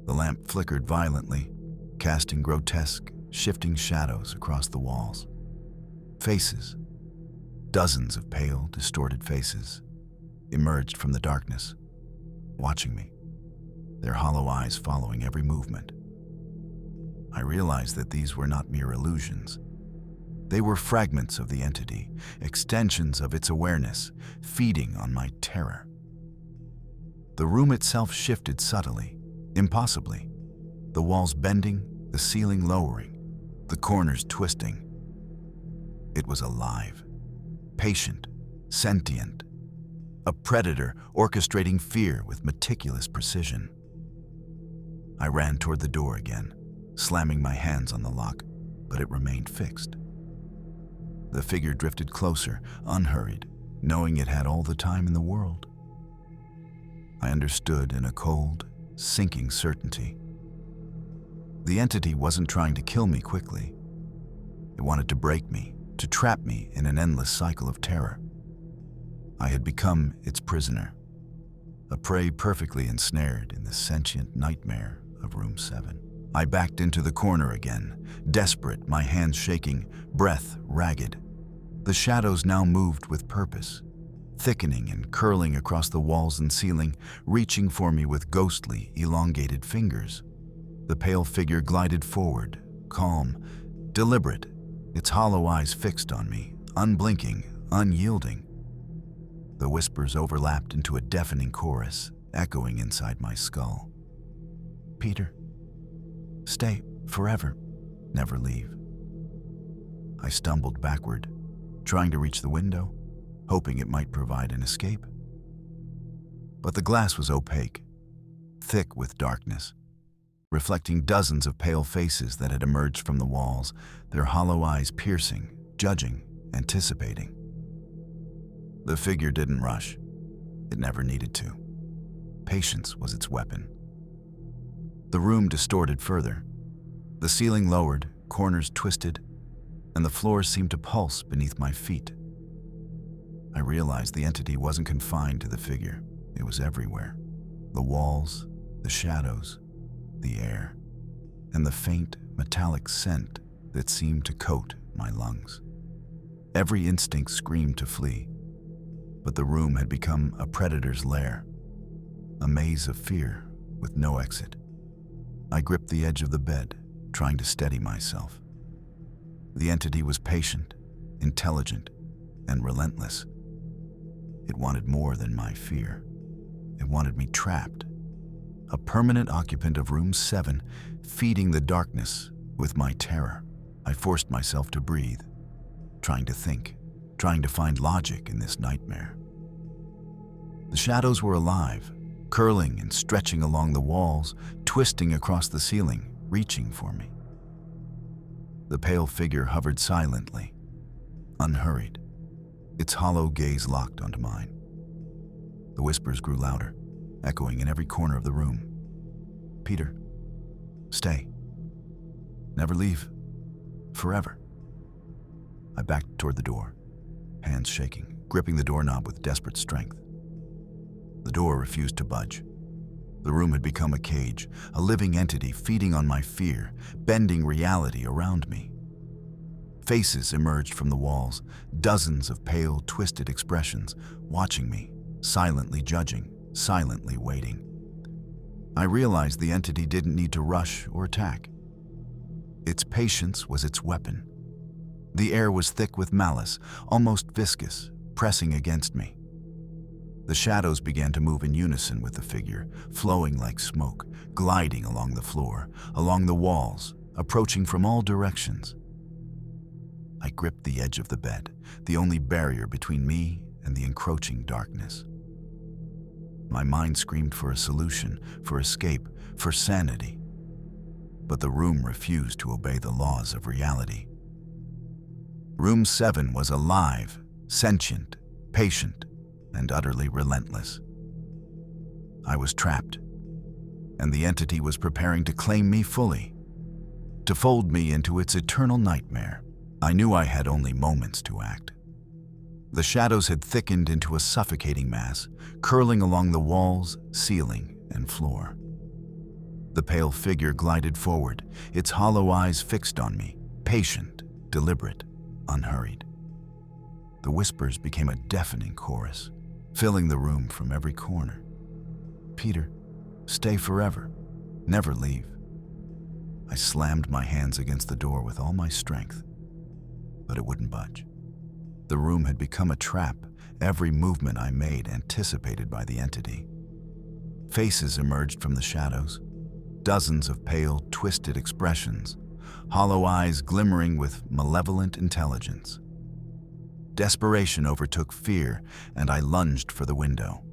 The lamp flickered violently, casting grotesque, shifting shadows across the walls. Faces, dozens of pale, distorted faces, emerged from the darkness, watching me. their hollow eyes following every movement. I realized that these were not mere illusions. They were fragments of the entity, extensions of its awareness, feeding on my terror. The room itself shifted subtly, impossibly, the walls bending, the ceiling lowering, the corners twisting. It was alive, patient, sentient, a predator orchestrating fear with meticulous precision. I ran toward the door again, slamming my hands on the lock, but it remained fixed. The figure drifted closer, unhurried, knowing it had all the time in the world. I understood in a cold, sinking certainty. The entity wasn't trying to kill me quickly. It wanted to break me, to trap me in an endless cycle of terror. I had become its prisoner, a prey perfectly ensnared in the sentient nightmare of Room 7. I backed into the corner again, desperate, my hands shaking, breath ragged. The shadows now moved with purpose, thickening and curling across the walls and ceiling, reaching for me with ghostly, elongated fingers. The pale figure glided forward, calm, deliberate, its hollow eyes fixed on me, unblinking, unyielding. The whispers overlapped into a deafening chorus, echoing inside my skull. Peter, stay forever, never leave. I stumbled backward, trying to reach the window, hoping it might provide an escape. But the glass was opaque, thick with darkness, reflecting dozens of pale faces that had emerged from the walls, their hollow eyes piercing, judging, anticipating. The figure didn't rush. It never needed to. Patience was its weapon. The room distorted further. The ceiling lowered, corners twisted, and the floor seemed to pulse beneath my feet. I realized the entity wasn't confined to the figure. It was everywhere. The walls, the shadows, the air, and the faint, metallic scent that seemed to coat my lungs. Every instinct screamed to flee, but the room had become a predator's lair, a maze of fear with no exit. I gripped the edge of the bed, trying to steady myself. The entity was patient, intelligent, and relentless. It wanted more than my fear. It wanted me trapped, a permanent occupant of Room 7, feeding the darkness with my terror. I forced myself to breathe, trying to think, trying to find logic in this nightmare. The shadows were alive, curling and stretching along the walls, twisting across the ceiling, reaching for me. The pale figure hovered silently, unhurried, its hollow gaze locked onto mine. The whispers grew louder, echoing in every corner of the room. Peter, stay. Never leave. Forever. I backed toward the door, hands shaking, gripping the doorknob with desperate strength. The door refused to budge. The room had become a cage, a living entity feeding on my fear, bending reality around me. Faces emerged from the walls, dozens of pale, twisted expressions, watching me, silently judging, silently waiting. I realized the entity didn't need to rush or attack. Its patience was its weapon. The air was thick with malice, almost viscous, pressing against me. The shadows began to move in unison with the figure, flowing like smoke, gliding along the floor, along the walls, approaching from all directions. I gripped the edge of the bed, the only barrier between me and the encroaching darkness. My mind screamed for a solution, for escape, for sanity. But the room refused to obey the laws of reality. Room 7 was alive, sentient, patient, and utterly relentless. I was trapped, and the entity was preparing to claim me fully, to fold me into its eternal nightmare. I knew I had only moments to act. The shadows had thickened into a suffocating mass, curling along the walls, ceiling, and floor. The pale figure glided forward, its hollow eyes fixed on me, patient, deliberate, unhurried. The whispers became a deafening chorus, filling the room from every corner. Peter, Stay forever. Never leave. I slammed my hands against the door with all my strength, but it wouldn't budge. The room had become a trap, every movement I made anticipated by the entity. Faces emerged from the shadows, dozens of pale, twisted expressions, hollow eyes glimmering with malevolent intelligence. Desperation overtook fear, and I lunged for the window.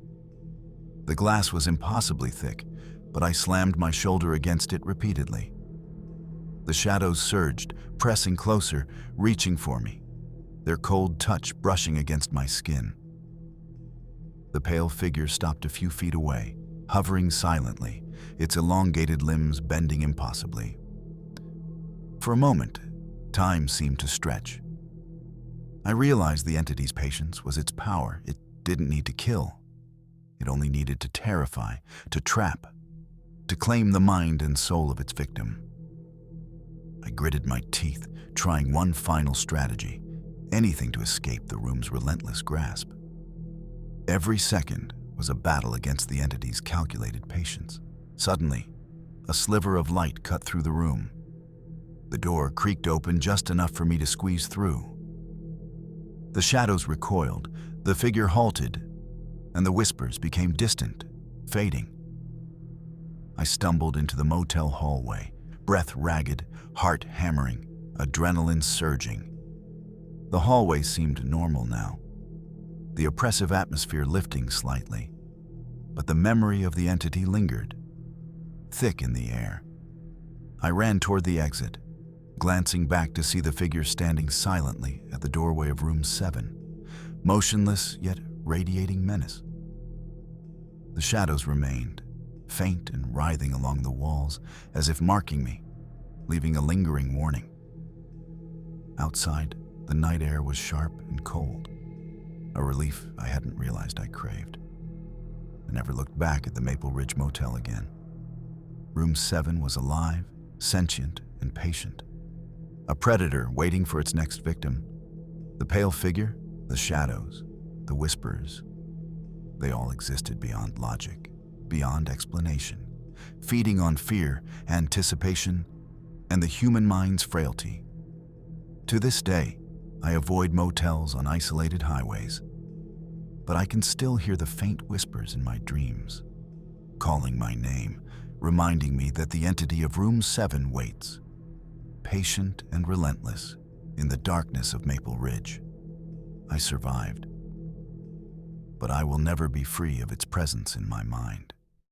The glass was impossibly thick, but I slammed my shoulder against it repeatedly. The shadows surged, pressing closer, reaching for me, their cold touch brushing against my skin. The pale figure stopped a few feet away, hovering silently, its elongated limbs bending impossibly. For a moment, time seemed to stretch. I realized the entity's patience was its power. It didn't need to kill. It only needed to terrify, to trap, to claim the mind and soul of its victim. I gritted my teeth, trying one final strategy, anything to escape the room's relentless grasp. Every second was a battle against the entity's calculated patience. Suddenly, a sliver of light cut through the room. The door creaked open just enough for me to squeeze through. The shadows recoiled, the figure halted, and the whispers became distant, fading. I stumbled into the motel hallway, breath ragged, heart hammering, adrenaline surging. The hallway seemed normal now, the oppressive atmosphere lifting slightly, but the memory of the entity lingered, thick in the air. I ran toward the exit, glancing back to see the figure standing silently at the doorway of room 7, motionless yet radiating menace. The shadows remained, faint and writhing along the walls, as if marking me, leaving a lingering warning. Outside, the night air was sharp and cold, a relief I hadn't realized I craved. I never looked back at the Maple Ridge Motel again. Room 7 was alive, sentient, and patient. A predator waiting for its next victim. The pale figure, the shadows, the whispers, they all existed beyond logic, beyond explanation, feeding on fear, anticipation, and the human mind's frailty. To this day, I avoid motels on isolated highways, but I can still hear the faint whispers in my dreams, calling my name, reminding me that the entity of room 7 waits, patient and relentless, in the darkness of Maple Ridge. I survived, but I will never be free of its presence in my mind.